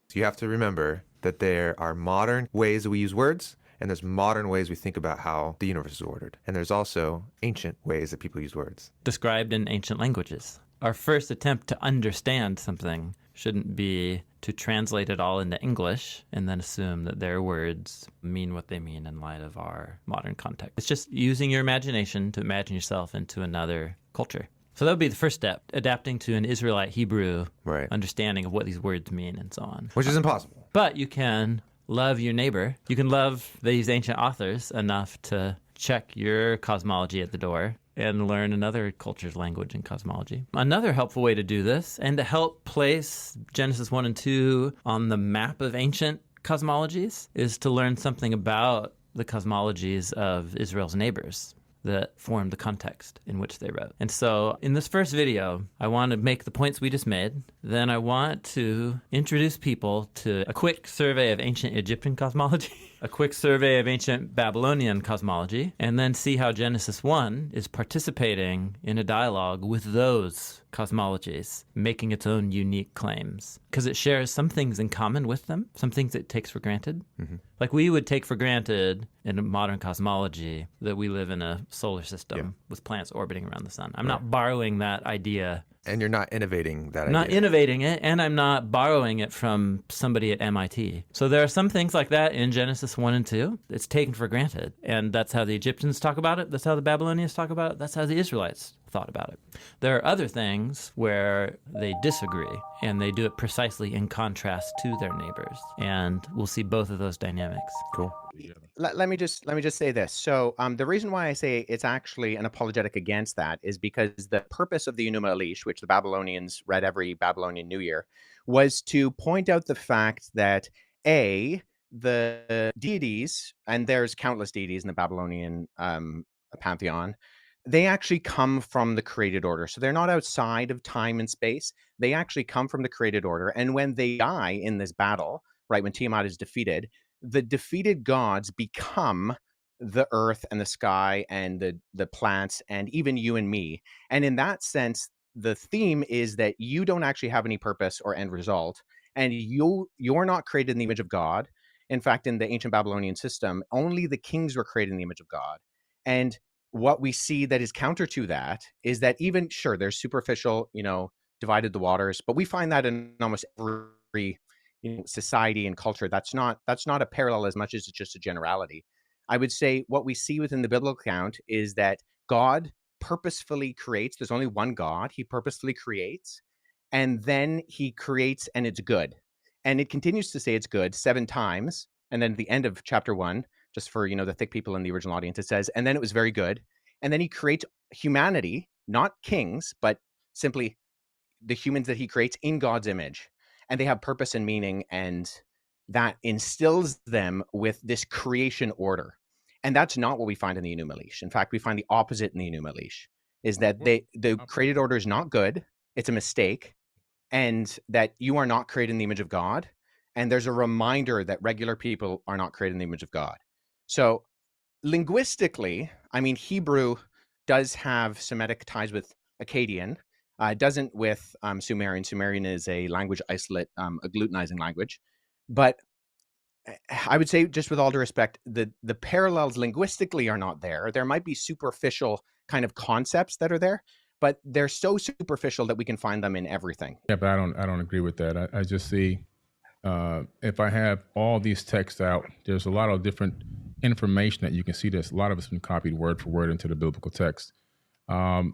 So you have to remember that there are modern ways that we use words, and there's modern ways we think about how the universe is ordered. And there's also ancient ways that people use words. Described in ancient languages. Our first attempt to understand something shouldn't be to translate it all into English and then assume that their words mean what they mean in light of our modern context. It's just using your imagination to imagine yourself into another culture. So that would be the first step, adapting to an Israelite Hebrew understanding of what these words mean and so on. Which is impossible. But you can love your neighbor. You can love these ancient authors enough to check your cosmology at the door and learn another culture's language and cosmology. Another helpful way to do this, and to help place Genesis 1 and 2 on the map of ancient cosmologies, is to learn something about the cosmologies of Israel's neighbors that formed the context in which they wrote. And so in this first video, I want to make the points we just made. Then I want to introduce people to a quick survey of ancient Egyptian cosmology, a quick survey of ancient Babylonian cosmology, and then see how Genesis 1 is participating in a dialogue with those cosmologies, making its own unique claims. Because it shares some things in common with them, some things it takes for granted. Mm-hmm. Like we would take for granted in a modern cosmology that we live in a solar system with planets orbiting around the sun. I'm not borrowing that idea. And you're not innovating that idea. Not innovating it, and I'm not borrowing it from somebody at MIT. So there are some things like that in Genesis 1 and 2. It's taken for granted. And that's how the Egyptians talk about it. That's how the Babylonians talk about it. That's how the Israelites thought about it. There are other things where they disagree, and they do it precisely in contrast to their neighbors. And we'll see both of those dynamics. Cool. Let me just say this. So the reason why I say it's actually an apologetic against that is because the purpose of the Enuma Elish, which the Babylonians read every Babylonian New Year, was to point out the fact that the deities, and there's countless deities in the Babylonian pantheon, they actually come from the created order. So they're not outside of time and space. They actually come from the created order. And when they die in this battle, right, when Tiamat is defeated, the defeated gods become the earth and the sky and the plants and even you and me. And in that sense, the theme is that you don't actually have any purpose or end result, and you're not created in the image of God. In fact, in the ancient Babylonian system, only the kings were created in the image of God. And what we see that is counter to that is that even, sure, there's superficial, divided the waters, but we find that in almost every society and culture. That's not a parallel as much as it's just a generality. I would say what we see within the biblical account is that God purposefully creates. There's only one God. He purposefully creates, and then he creates, and it's good. And it continues to say it's good 7 times. And then at the end of chapter 1, just for, the thick people in the original audience, it says, and then it was very good. And then he creates humanity, not kings, but simply the humans that he creates in God's image. And they have purpose and meaning, and that instills them with this creation order. And that's not what we find in the Enuma Elish. In fact, we find the opposite in the Enuma Elish, is that the created order is not good. It's a mistake. And that you are not created in the image of God. And there's a reminder that regular people are not created in the image of God. So linguistically, Hebrew does have Semitic ties with Akkadian. It doesn't with Sumerian. Sumerian is a language isolate, a glutinizing language. But I would say, just with all due respect, the parallels linguistically are not there. There might be superficial kind of concepts that are there, but they're so superficial that we can find them in everything. Yeah, but I don't agree with that. I just see if I have all these texts out, there's a lot of different information that you can see. There's a lot of it's been copied word for word into the biblical text. But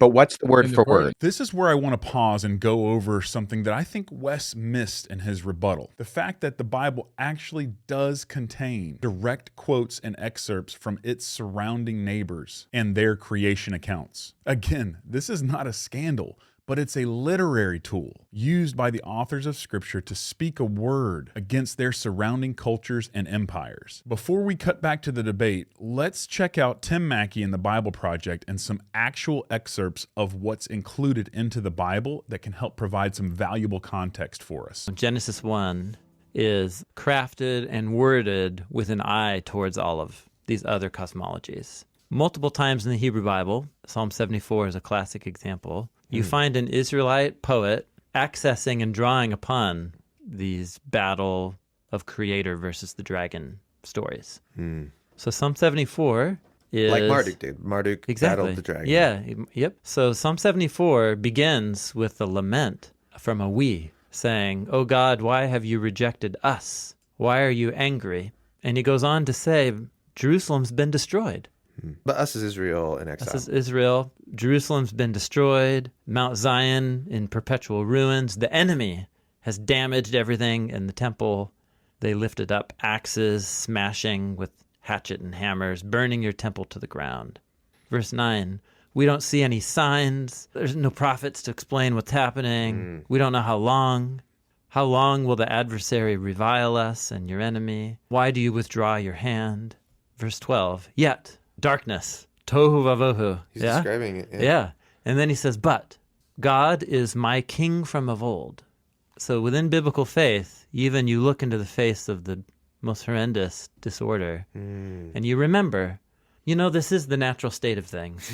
what's the word for word? This is where I want to pause and go over something that I think Wes missed in his rebuttal. The fact that the Bible actually does contain direct quotes and excerpts from its surrounding neighbors and their creation accounts. Again, this is not a scandal, but it's a literary tool used by the authors of Scripture to speak a word against their surrounding cultures and empires. Before we cut back to the debate, let's check out Tim Mackey and the Bible Project and some actual excerpts of what's included into the Bible that can help provide some valuable context for us. Genesis 1 is crafted and worded with an eye towards all of these other cosmologies. Multiple times in the Hebrew Bible, Psalm 74 is a classic example, you find an Israelite poet accessing and drawing upon these battle of creator versus the dragon stories. So Psalm 74 is... Like Marduk did. Marduk battled the dragon. Yeah, yep. So Psalm 74 begins with a lament from a we, saying, "O God, why have you rejected us? Why are you angry?" And he goes on to say, Jerusalem's been destroyed. But us is Israel in exile. Us is Israel. Jerusalem's been destroyed. Mount Zion in perpetual ruins. The enemy has damaged everything in the temple. They lifted up axes, smashing with hatchet and hammers, burning your temple to the ground. Verse 9, we don't see any signs. There's no prophets to explain what's happening. We don't know how long. How long will the adversary revile us and your enemy? Why do you withdraw your hand? Verse 12, yet... darkness, tohu vavohu. He's describing it. Yeah. And then he says, but God is my king from of old. So within biblical faith, even you look into the face of the most horrendous disorder, and you remember, this is the natural state of things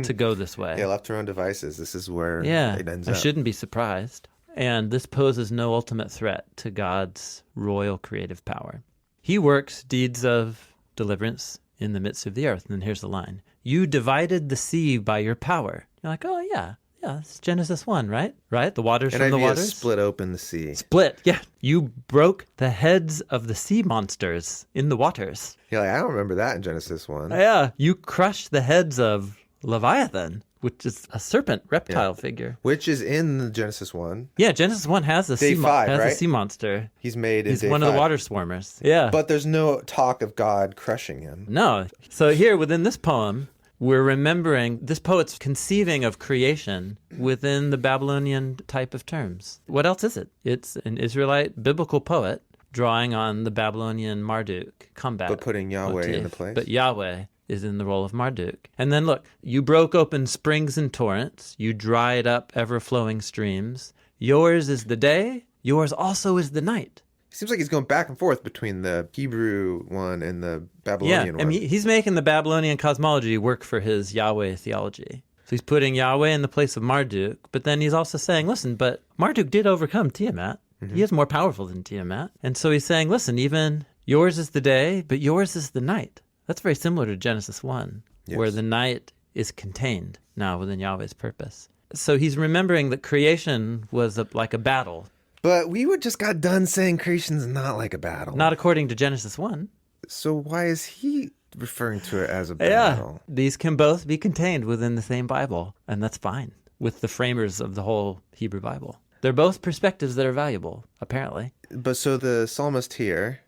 to go this way. Yeah, left to our own devices. This is where it ends I up. shouldn't be surprised. And this poses no ultimate threat to God's royal creative power. He works deeds of deliverance in the midst of the earth. And then here's the line. You divided the sea by your power. You're like, oh, yeah, it's Genesis 1, right? Right? The waters from the waters. Split open the sea. Split, yeah. You broke the heads of the sea monsters in the waters. Yeah, I don't remember that in Genesis 1. Yeah. You crushed the heads of Leviathan, which is a serpent reptile figure. Which is in Genesis 1. Yeah, Genesis 1 has a Day 5, has right? a sea monster. He's made in He's Day one 5. of the water swarmers. Yeah. But there's no talk of God crushing him. No. So here within this poem, we're remembering this poet's conceiving of creation within the Babylonian type of terms. What else is it? It's an Israelite biblical poet drawing on the Babylonian Marduk combat. But putting Yahweh motif. in the place. But Yahweh is in the role of Marduk. And then look, you broke open springs and torrents, you dried up ever-flowing streams. Yours is the day, yours also is the night. Seems like he's going back and forth between the Hebrew one and the Babylonian one. I mean, he's making the Babylonian cosmology work for his Yahweh theology. So he's putting Yahweh in the place of Marduk, but then he's also saying, listen, but Marduk did overcome Tiamat. Mm-hmm. He is more powerful than Tiamat. And so he's saying, listen, even yours is the day, but yours is the night. That's very similar to Genesis 1, where the night is contained now within Yahweh's purpose. So he's remembering that creation was like a battle. But we just got done saying creation's not like a battle. Not according to Genesis 1. So why is he referring to it as a battle? Yeah, these can both be contained within the same Bible, and that's fine with the framers of the whole Hebrew Bible. They're both perspectives that are valuable, apparently. But so the psalmist here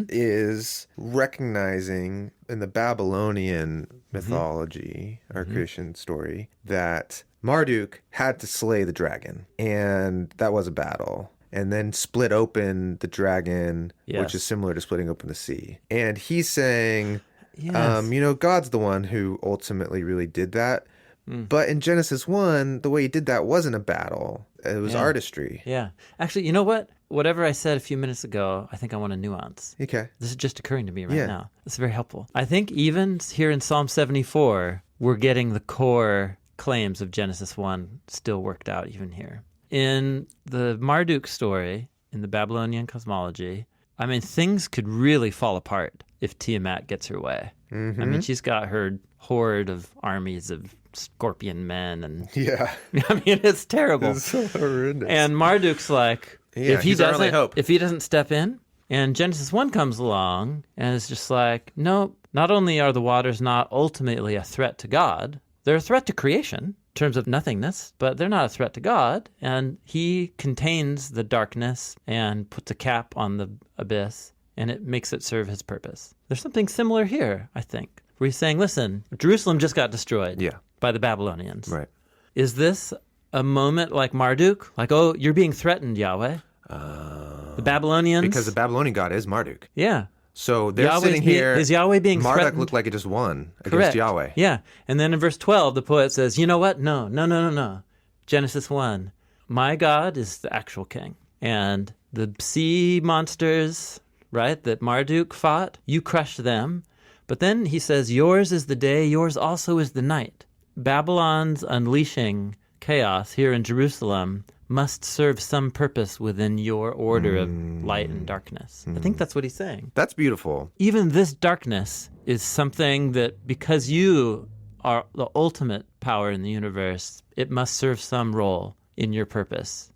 is recognizing in the Babylonian mythology, or creation story, that Marduk had to slay the dragon, and that was a battle. And then split open the dragon, which is similar to splitting open the sea. And he's saying, God's the one who ultimately really did that. But in Genesis 1, the way he did that wasn't a battle. It was artistry. Yeah. Actually, you know what? Whatever I said a few minutes ago, I think I want to nuance. Okay. This is just occurring to me right now. It's very helpful. I think even here in Psalm 74, we're getting the core claims of Genesis 1 still worked out even here. In the Marduk story, in the Babylonian cosmology, I mean, things could really fall apart if Tiamat gets her way. Mm-hmm. I mean, she's got her horde of armies of scorpion men, and I mean, it's terrible. It's so horrendous. And Marduk's like, if he doesn't step in, and Genesis 1 comes along, and it's just like, nope, not only are the waters not ultimately a threat to God, they're a threat to creation in terms of nothingness, but they're not a threat to God. And he contains the darkness and puts a cap on the abyss, and it makes it serve his purpose. There's something similar here, I think, where he's saying, listen, Jerusalem just got destroyed by the Babylonians. Right. Is this a moment like Marduk? Like, oh, you're being threatened, Yahweh. The Babylonians. Because the Babylonian god is Marduk. Yeah. So they're sitting here. Is Yahweh being Marduk threatened? looked like it just won against Correct. Yahweh. Yeah. And then in verse 12, the poet says, you know what? No. Genesis 1. My God is the actual king. And the sea monsters, right, that Marduk fought, you crushed them. But then he says, yours is the day, yours also is the night. Babylon's unleashing chaos here in Jerusalem must serve some purpose within your order of light and darkness. I think that's what he's saying. That's beautiful. Even this darkness is something that, because you are the ultimate power in the universe, it must serve some role in your purpose.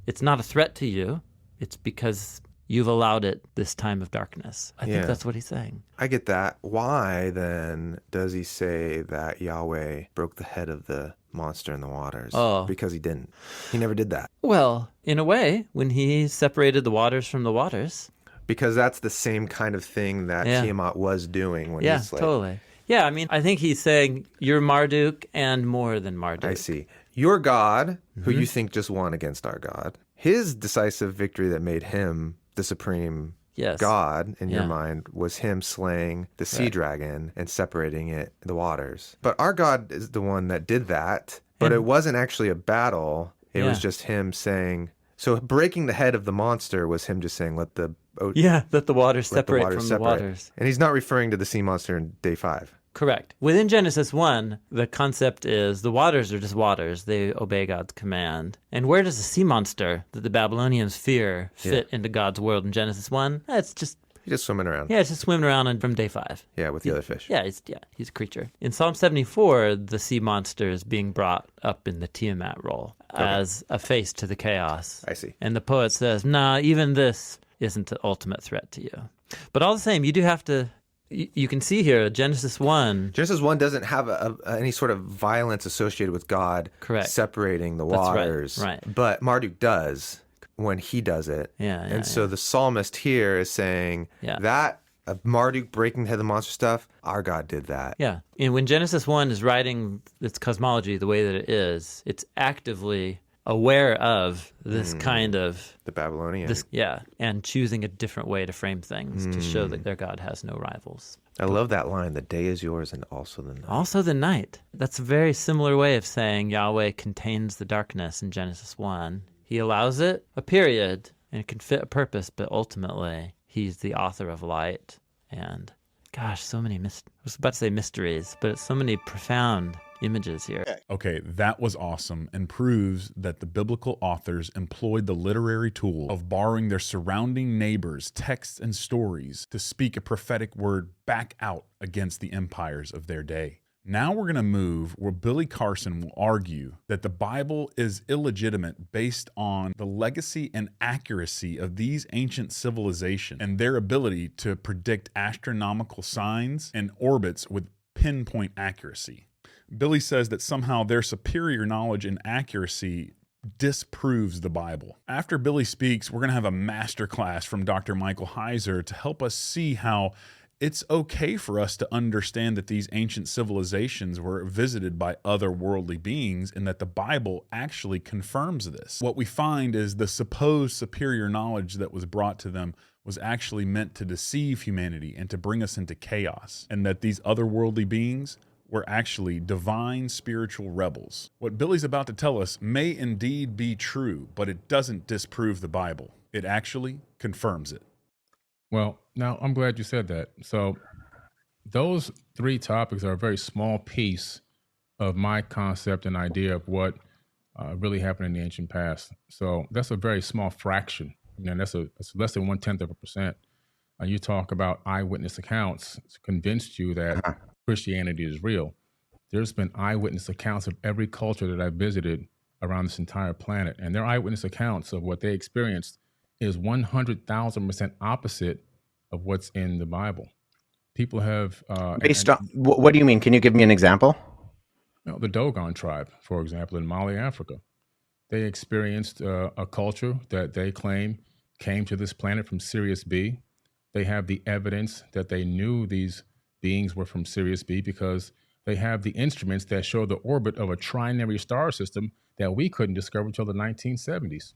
It's not a threat to you. It's because you've allowed it this time of darkness. I think that's what he's saying. I get that. Why, then, does he say that Yahweh broke the head of the monster in the waters? Oh. Because he didn't. He never did that. Well, in a way, when he separated the waters from the waters. Because that's the same kind of thing that Tiamat was doing when he's like... Totally. Yeah, I mean, I think he's saying you're Marduk and more than Marduk. I see. Your God, who you think just won against our God, his decisive victory that made him the supreme God in your mind was him slaying the sea dragon and separating it the waters. But our God is the one that did that, but it wasn't actually a battle. It was just him saying... So breaking the head of the monster was him just saying, let the waters separate from the waters. And he's not referring to the sea monster in day 5. Correct. Within Genesis 1, the concept is the waters are just waters. They obey God's command. And where does the sea monster that the Babylonians fear fit into God's world in Genesis 1? It's just... He's just swimming around. Yeah, it's just swimming around from day 5. Yeah, with the other fish. Yeah, he's a creature. In Psalm 74, the sea monster is being brought up in the Tiamat role as a face to the chaos. I see. And the poet says, nah, even this isn't the ultimate threat to you. But all the same, you do have to You can see here, Genesis 1. Genesis 1 doesn't have any sort of violence associated with God separating the waters. Right. But Marduk does when he does it. So the psalmist here is saying that Marduk breaking the head of the monster stuff, our God did that. Yeah. And when Genesis 1 is writing its cosmology the way that it is, it's actively aware of this kind of... the Babylonian. And choosing a different way to frame things to show that their God has no rivals. I love that line, the day is yours and also the night. Also the night. That's a very similar way of saying Yahweh contains the darkness in Genesis 1. He allows it a period, and it can fit a purpose, but ultimately he's the author of light. And gosh, so many, I was about to say mysteries, but it's so many profound images here. Okay, that was awesome and proves that the biblical authors employed the literary tool of borrowing their surrounding neighbors' texts and stories to speak a prophetic word back out against the empires of their day. Now we're going to move where Billy Carson will argue that the Bible is illegitimate based on the legacy and accuracy of these ancient civilizations and their ability to predict astronomical signs and orbits with pinpoint accuracy. Billy says that somehow their superior knowledge and accuracy disproves the Bible. After Billy speaks, we're going to have a masterclass from Dr. Michael Heiser to help us see how it's okay for us to understand that these ancient civilizations were visited by otherworldly beings and that the Bible actually confirms this. What we find is the supposed superior knowledge that was brought to them was actually meant to deceive humanity and to bring us into chaos, and that these otherworldly beings were actually divine spiritual rebels. What Billy's about to tell us may indeed be true, but it doesn't disprove the Bible. It actually confirms it. Well, now I'm glad you said that. So those three topics are a very small piece of my concept and idea of what really happened in the ancient past. So that's a very small fraction. That's less than 0.1%. You talk about eyewitness accounts. It's convinced you that Christianity is real. There's been eyewitness accounts of every culture that I've visited around this entire planet, and their eyewitness accounts of what they experienced is 100,000% opposite of what's in the Bible. People have based on what do you mean? Can you give me an example? The Dogon tribe, for example, in Mali, Africa, they experienced a culture that they claim came to this planet from Sirius B. They have the evidence that they knew these beings were from Sirius B because they have the instruments that show the orbit of a trinary star system that we couldn't discover until the 1970s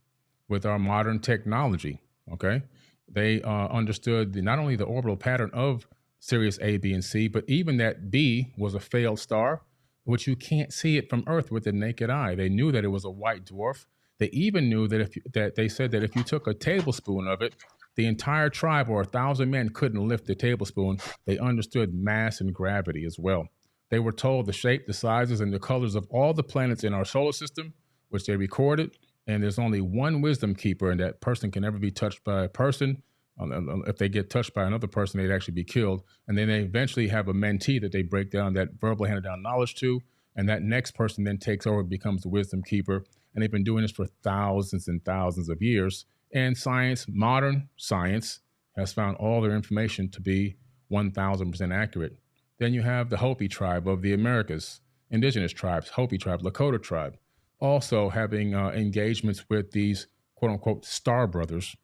with our modern technology, okay? They understood not only the orbital pattern of Sirius A, B, and C, but even that B was a failed star, which you can't see it from Earth with the naked eye. They knew that it was a white dwarf. They even knew that they said that if you took a tablespoon of it, the entire tribe or 1,000 men couldn't lift the tablespoon. They understood mass and gravity as well. They were told the shape, the sizes, and the colors of all the planets in our solar system, which they recorded. And there's only one wisdom keeper, and that person can never be touched by a person. If they get touched by another person, they'd actually be killed. And then they eventually have a mentee that they break down that verbally handed down knowledge to. And that next person then takes over and becomes the wisdom keeper. And they've been doing this for thousands and thousands of years. And science, modern science, has found all their information to be 1,000% accurate. Then you have the Hopi tribe of the Americas, indigenous tribes, Hopi tribe, Lakota tribe, also having engagements with these quote unquote star brothers,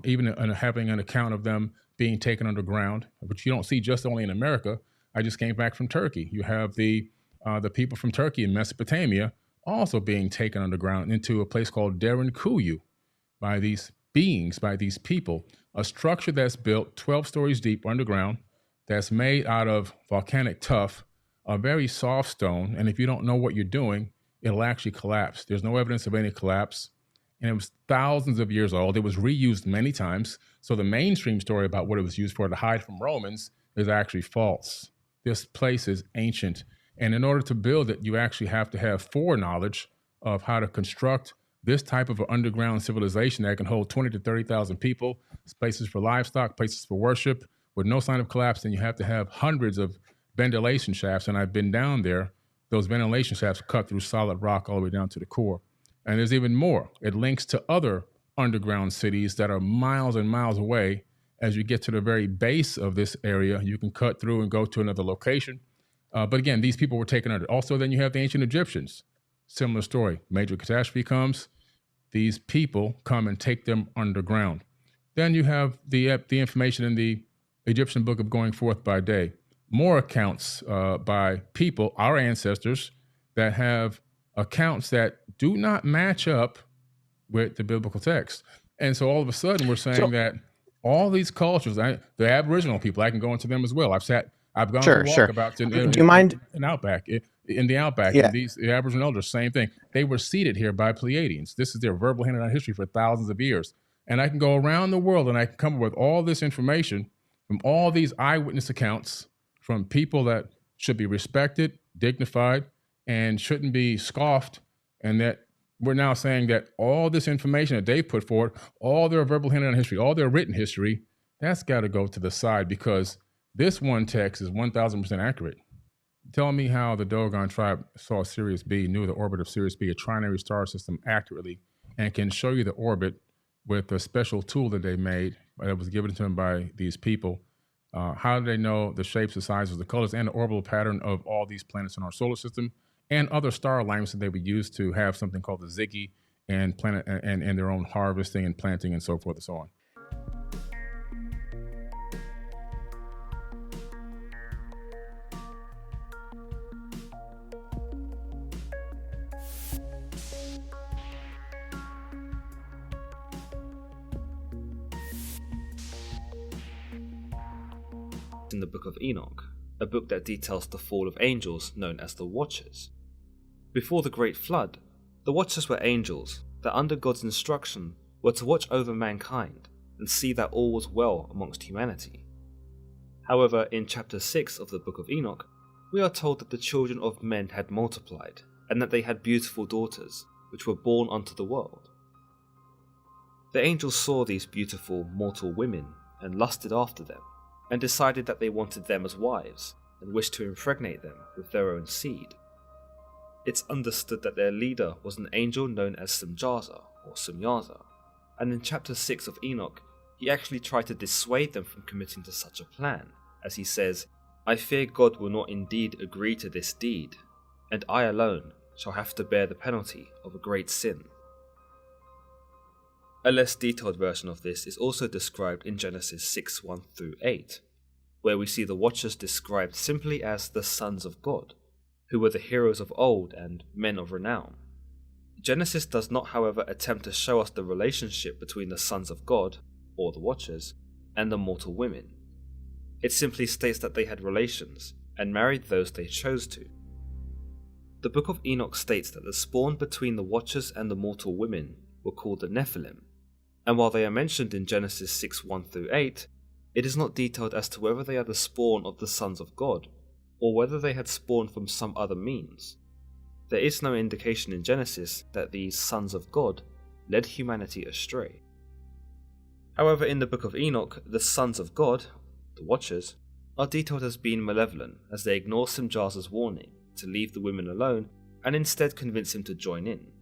even having an account of them being taken underground, which you don't see just only in America. I just came back from Turkey. You have the people from Turkey in Mesopotamia also being taken underground into a place called Derinkuyu by these beings, by these people, a structure that's built 12 stories deep underground, that's made out of volcanic tuff, a very soft stone. And if you don't know what you're doing, it'll actually collapse. There's no evidence of any collapse. And it was thousands of years old. It was reused many times. So the mainstream story about what it was used for to hide from Romans is actually false. This place is ancient. And in order to build it, you actually have to have foreknowledge of how to construct this type of an underground civilization that can hold 20 to 30,000 people, places for livestock, places for worship, with no sign of collapse. Then you have to have hundreds of ventilation shafts. And I've been down there. Those ventilation shafts cut through solid rock all the way down to the core. And there's even more. It links to other underground cities that are miles and miles away. as you get to the very base of this area, you can cut through and go to another location. But again, these people were taken under. Also, then you have the ancient Egyptians. Similar story. Major catastrophe comes. These people come and take them underground. Then you have the information in the Egyptian book of Going Forth by Day. More accounts by people, our ancestors, that have accounts that do not match up with the biblical text. And so all of a sudden we're saying that all these cultures, the Aboriginal people, I can go into them as well. I've gone to walkabouts in the outback. Yeah. And the Aboriginal elders, same thing. They were seated here by Pleiadians. This is their verbal handed down history for thousands of years. And I can go around the world and I can come up with all this information from all these eyewitness accounts from people that should be respected, dignified, and shouldn't be scoffed. And that we're now saying that all this information that they put forward, all their verbal handed down history, all their written history, that's got to go to the side, because this one text is 1,000% accurate. Tell me how the Dogon tribe saw Sirius B, knew the orbit of Sirius B, a trinary star system, accurately, and can show you the orbit with a special tool that they made that was given to them by these people. How do they know the shapes, the sizes, the colors, and the orbital pattern of all these planets in our solar system and other star alignments that they would use to have something called the Ziggy and planet and their own harvesting and planting and so forth and so on? In the Book of Enoch, a book that details the fall of angels known as the Watchers. Before the Great Flood, the Watchers were angels that under God's instruction were to watch over mankind and see that all was well amongst humanity. However, in chapter 6 of the Book of Enoch, we are told that the children of men had multiplied and that they had beautiful daughters, which were born unto the world. The angels saw these beautiful mortal women and lusted after them, and decided that they wanted them as wives, and wished to impregnate them with their own seed. It's understood that their leader was an angel known as Semjaza, or Semyaza, and in chapter 6 of Enoch, he actually tried to dissuade them from committing to such a plan, as he says, "I fear God will not indeed agree to this deed, and I alone shall have to bear the penalty of a great sin." A less detailed version of this is also described in Genesis 6:1-8, where we see the Watchers described simply as the sons of God, who were the heroes of old and men of renown. Genesis does not, however, attempt to show us the relationship between the sons of God, or the Watchers, and the mortal women. It simply states that they had relations, and married those they chose to. The Book of Enoch states that the spawn between the Watchers and the mortal women were called the Nephilim, and while they are mentioned in Genesis 6:1-8, it is not detailed as to whether they are the spawn of the sons of God, or whether they had spawned from some other means. There is no indication in Genesis that these sons of God led humanity astray. However, in the Book of Enoch, the sons of God, the Watchers, are detailed as being malevolent, as they ignore Semjaza's warning to leave the women alone and instead convince him to join in.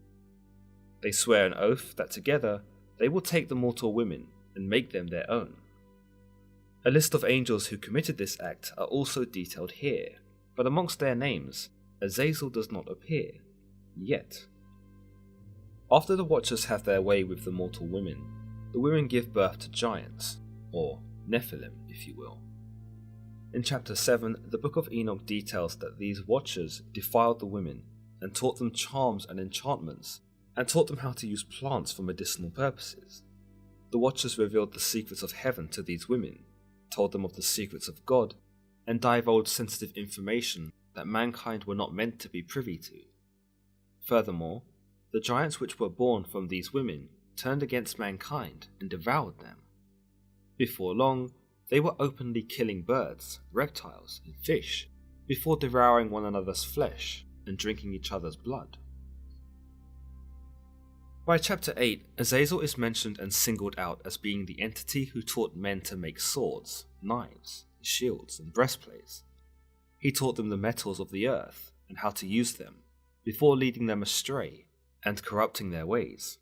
They swear an oath that together they will take the mortal women and make them their own. A list of angels who committed this act are also detailed here, but amongst their names, Azazel does not appear, yet. After the Watchers have their way with the mortal women, the women give birth to giants, or Nephilim, if you will. In chapter 7, the Book of Enoch details that these Watchers defiled the women and taught them charms and enchantments, and taught them how to use plants for medicinal purposes. The Watchers revealed the secrets of heaven to these women, told them of the secrets of God, and divulged sensitive information that mankind were not meant to be privy to. Furthermore, the giants which were born from these women turned against mankind and devoured them. Before long, they were openly killing birds, reptiles, and fish, before devouring one another's flesh and drinking each other's blood. By chapter 8, Azazel is mentioned and singled out as being the entity who taught men to make swords, knives, shields, and breastplates. He taught them the metals of the earth and how to use them, before leading them astray and corrupting their ways.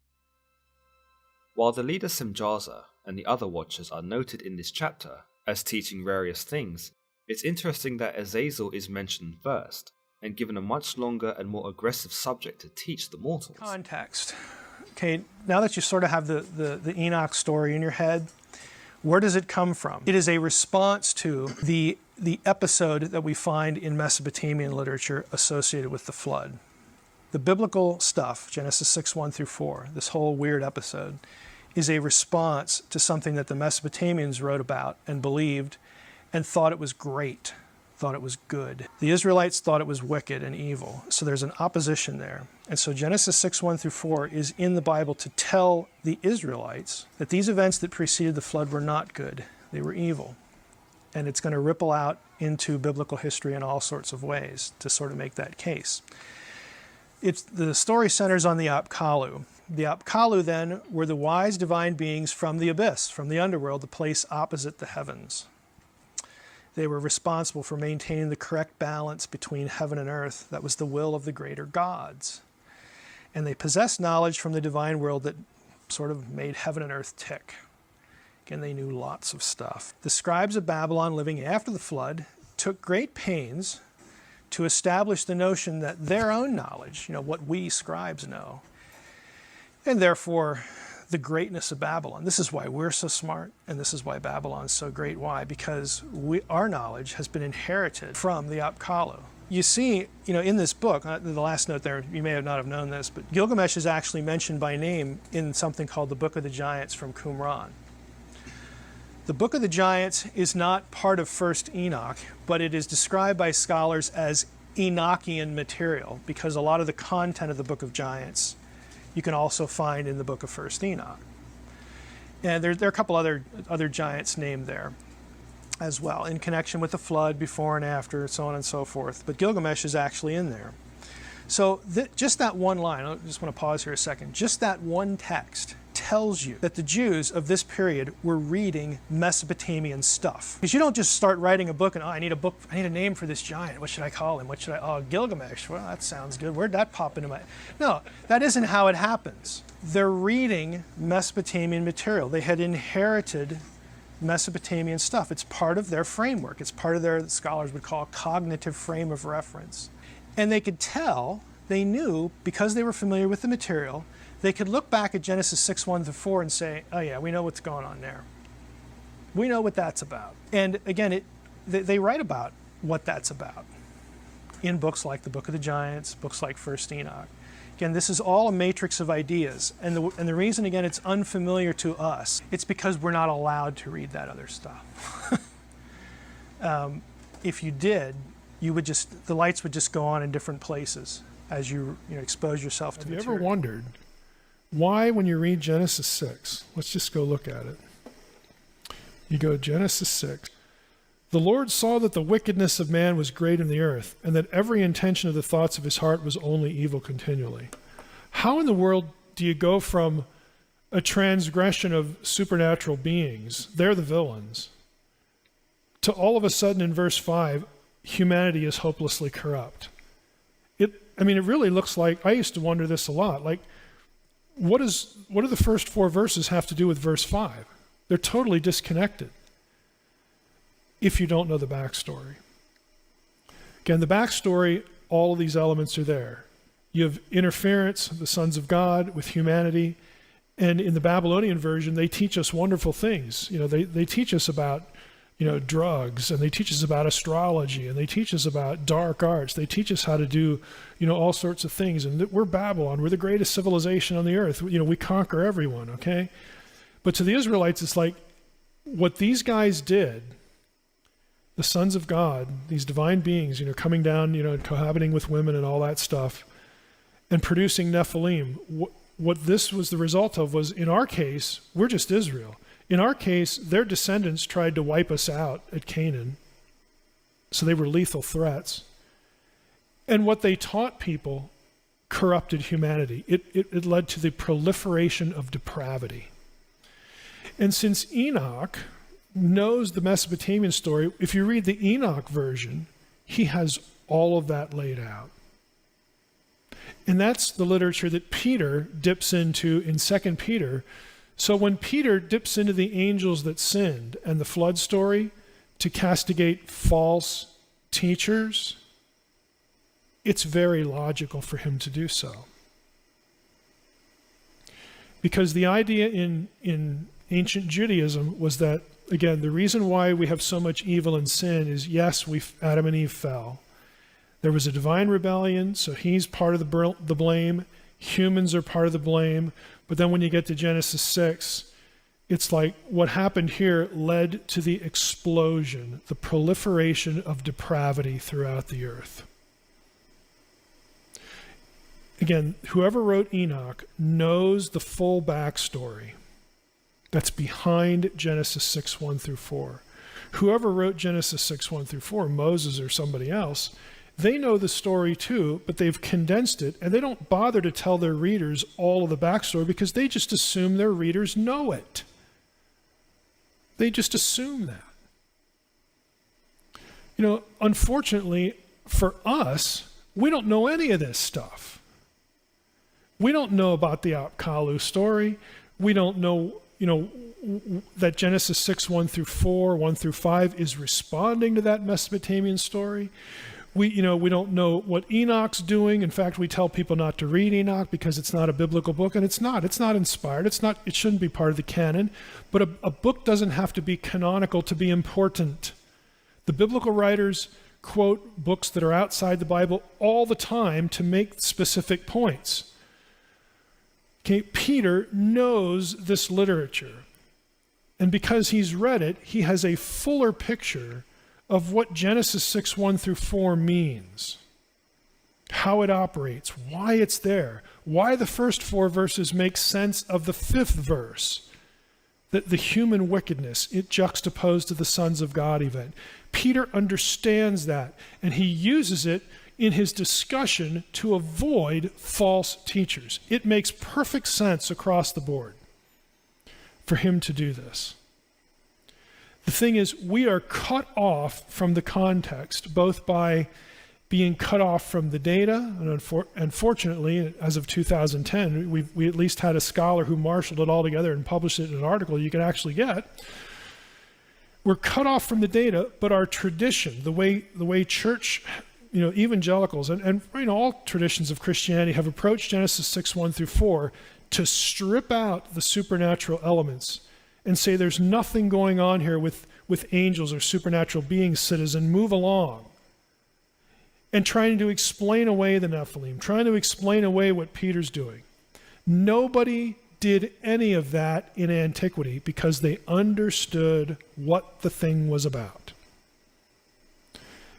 While the leader Semjaza and the other Watchers are noted in this chapter as teaching various things, it's interesting that Azazel is mentioned first, and given a much longer and more aggressive subject to teach the mortals. Context. Okay, now that you sort of have the Enoch story in your head, where does it come from? It is a response to the episode that we find in Mesopotamian literature associated with the flood. The biblical stuff, Genesis 6:1 through 4, this whole weird episode, is a response to something that the Mesopotamians wrote about and believed and thought it was great, thought it was good. The Israelites thought it was wicked and evil. So there's an opposition there. And so Genesis 6:1 through 4 is in the Bible to tell the Israelites that these events that preceded the flood were not good. They were evil. And it's going to ripple out into biblical history in all sorts of ways to sort of make that case. The story centers on the Apkallu. The Apkallu then were the wise divine beings from the abyss, from the underworld, the place opposite the heavens. They were responsible for maintaining the correct balance between heaven and earth. That was the will of the greater gods. And they possessed knowledge from the divine world that sort of made heaven and earth tick. Again, they knew lots of stuff. The scribes of Babylon living after the flood took great pains to establish the notion that their own knowledge, what we scribes know, and therefore the greatness of Babylon. This is why we're so smart, and this is why Babylon's so great. Why? Because our knowledge has been inherited from the Apkallu. You see, in this book, the last note there, you may not have known this, but Gilgamesh is actually mentioned by name in something called the Book of the Giants from Qumran. The Book of the Giants is not part of First Enoch, but it is described by scholars as Enochian material, because a lot of the content of the Book of Giants you can also find in the Book of First Enoch. And there are a couple other giants named there as well, in connection with the flood, before and after, so on and so forth. But Gilgamesh is actually in there. So just that one line, I just want to pause here a second, just that one text tells you that the Jews of this period were reading Mesopotamian stuff. Because you don't just start writing a book and, I need a name for this giant. What should I call him? Gilgamesh. Well, that sounds good. Where'd that pop into my... No, that isn't how it happens. They're reading Mesopotamian material. They had inherited Mesopotamian stuff. It's part of their framework. It's part of their, scholars would call, cognitive frame of reference. And they could tell, they knew, because they were familiar with the material, they could look back at Genesis 6:1 through 4 and say, oh yeah, we know what's going on there. We know what that's about. And again, they write about what that's about in books like the Book of the Giants, books like First Enoch. Again, this is all a matrix of ideas. And the reason, again, it's unfamiliar to us, it's because we're not allowed to read that other stuff. If you did, the lights would just go on in different places as you expose yourself to material. Have you ever wondered why, when you read Genesis 6, let's just go look at it. You go Genesis 6. The Lord saw that the wickedness of man was great in the earth, and that every intention of the thoughts of his heart was only evil continually. How in the world do you go from a transgression of supernatural beings, they're the villains, to all of a sudden in verse 5, humanity is hopelessly corrupt? It really looks like, I used to wonder this a lot, like, what do the first 4 verses have to do with verse 5? They're totally disconnected if you don't know the backstory. Again, the backstory, all of these elements are there. You have interference, the sons of God, with humanity. And in the Babylonian version, they teach us wonderful things. They teach us about drugs, and they teach us about astrology, and they teach us about dark arts. They teach us how to do, all sorts of things. And we're Babylon. We're the greatest civilization on the earth. We conquer everyone, okay? But to the Israelites, it's like what these guys did, the sons of God, these divine beings, coming down, cohabiting with women and all that stuff, and producing Nephilim. What this was the result of was, in our case, we're just Israel. In our case, their descendants tried to wipe us out at Canaan, so they were lethal threats. And what they taught people corrupted humanity. It led to the proliferation of depravity. And since Enoch knows the Mesopotamian story, if you read the Enoch version, he has all of that laid out. And that's the literature that Peter dips into in 2 Peter, So when Peter dips into the angels that sinned and the flood story to castigate false teachers, it's very logical for him to do so. Because the idea in ancient Judaism was that, again, the reason why we have so much evil and sin is, yes, Adam and Eve fell. There was a divine rebellion, so he's part of the blame. Humans are part of the blame. But then when you get to Genesis 6, it's like what happened here led to the explosion, the proliferation of depravity throughout the earth. Again, whoever wrote Enoch knows the full backstory that's behind Genesis 6, 1 through 4. Whoever wrote Genesis 6, 1 through 4, Moses or somebody else, they know the story too, but they've condensed it, and they don't bother to tell their readers all of the backstory because they just assume their readers know it. They just assume that. You know, unfortunately for us, we don't know any of this stuff. We don't know about the Apkallu story. We don't know, that Genesis 6, 1 through 4, 1 through 5 is responding to that Mesopotamian story. We don't know what Enoch's doing. In fact, we tell people not to read Enoch because it's not a biblical book, and it's not. It's not inspired. It shouldn't be part of the canon. But a book doesn't have to be canonical to be important. The biblical writers quote books that are outside the Bible all the time to make specific points. Okay, Peter knows this literature. And because he's read it, he has a fuller picture of what Genesis 6, 1 through 4 means, how it operates, why it's there, why the first 4 verses make sense of the 5th verse, the human wickedness, it juxtaposed to the sons of God event. Peter understands that, and he uses it in his discussion to avoid false teachers. It makes perfect sense across the board for him to do this. The thing is, we are cut off from the context, both by being cut off from the data, and unfortunately, as of 2010, we at least had a scholar who marshaled it all together and published it in an article you can actually get. We're cut off from the data, but our tradition, the way church, evangelicals and all traditions of Christianity have approached Genesis 6, 1 through 4 to strip out the supernatural elements and say there's nothing going on here with angels or supernatural beings, citizen, move along. And trying to explain away the Nephilim, trying to explain away what Peter's doing. Nobody did any of that in antiquity because they understood what the thing was about.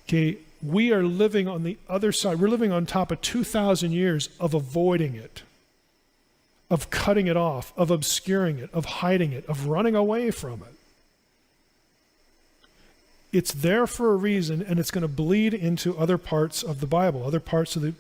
Okay, we are living on the other side. We're living on top of 2,000 years of avoiding it, of cutting it off, of obscuring it, of hiding it, of running away from it. It's there for a reason, and it's going to bleed into other parts of the Bible, other parts of the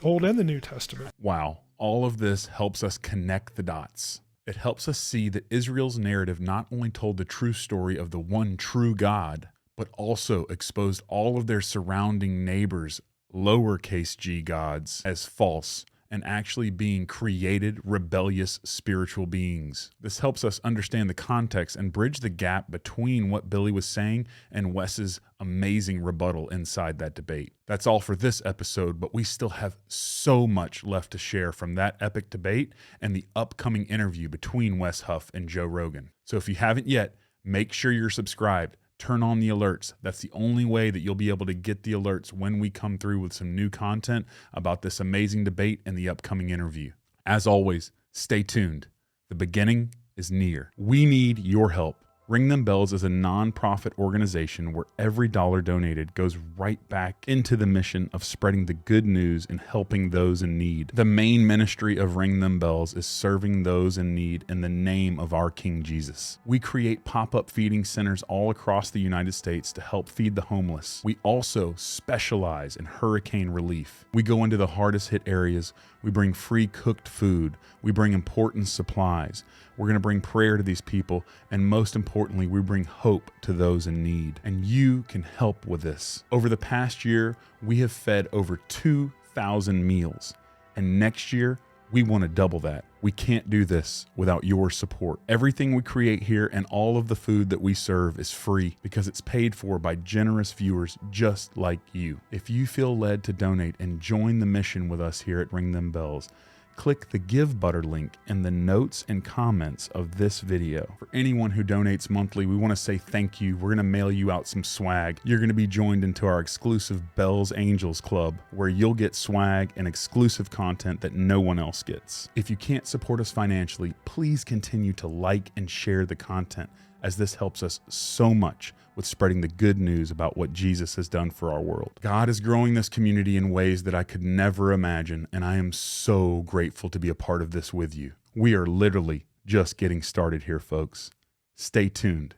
Old and the New Testament. Wow. All of this helps us connect the dots. It helps us see that Israel's narrative not only told the true story of the one true God, but also exposed all of their surrounding neighbors, lowercase g gods, as false and actually being created, rebellious spiritual beings. This helps us understand the context and bridge the gap between what Billy was saying and Wes's amazing rebuttal inside that debate. That's all for this episode, but we still have so much left to share from that epic debate and the upcoming interview between Wes Huff and Joe Rogan. So if you haven't yet, make sure you're subscribed. Turn on the alerts. That's the only way that you'll be able to get the alerts when we come through with some new content about this amazing debate and the upcoming interview. As always, stay tuned. The beginning is near. We need your help. Ring Them Bells is a non-profit organization where every dollar donated goes right back into the mission of spreading the good news and helping those in need. The main ministry of Ring Them Bells is serving those in need in the name of our King Jesus. We create pop-up feeding centers all across the United States to help feed the homeless. We also specialize in hurricane relief. We go into the hardest hit areas. We bring free cooked food. We bring important supplies. We're going to bring prayer to these people, and most importantly, we bring hope to those in need. And you can help with this. Over the past year, we have fed over 2,000 meals, and next year, We want to double that. We can't do this without your support. Everything we create here and all of the food that we serve is free because it's paid for by generous viewers just like you. If you feel led to donate and join the mission with us here at Ring Them Bells, click the Give Butter link in the notes and comments of this video. For anyone who donates monthly, we want to say thank you. We're going to mail you out some swag. You're going to be joined into our exclusive Bells Angels Club, where you'll get swag and exclusive content that no one else gets. If you can't support us financially, please continue to like and share the content, as this helps us so much with spreading the good news about what Jesus has done for our world. God is growing this community in ways that I could never imagine, and I am so grateful to be a part of this with you. We are literally just getting started here, folks. Stay tuned.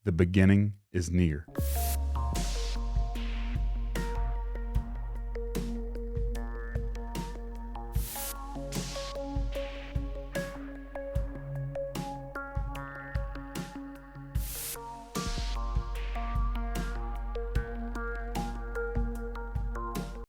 The beginning is near.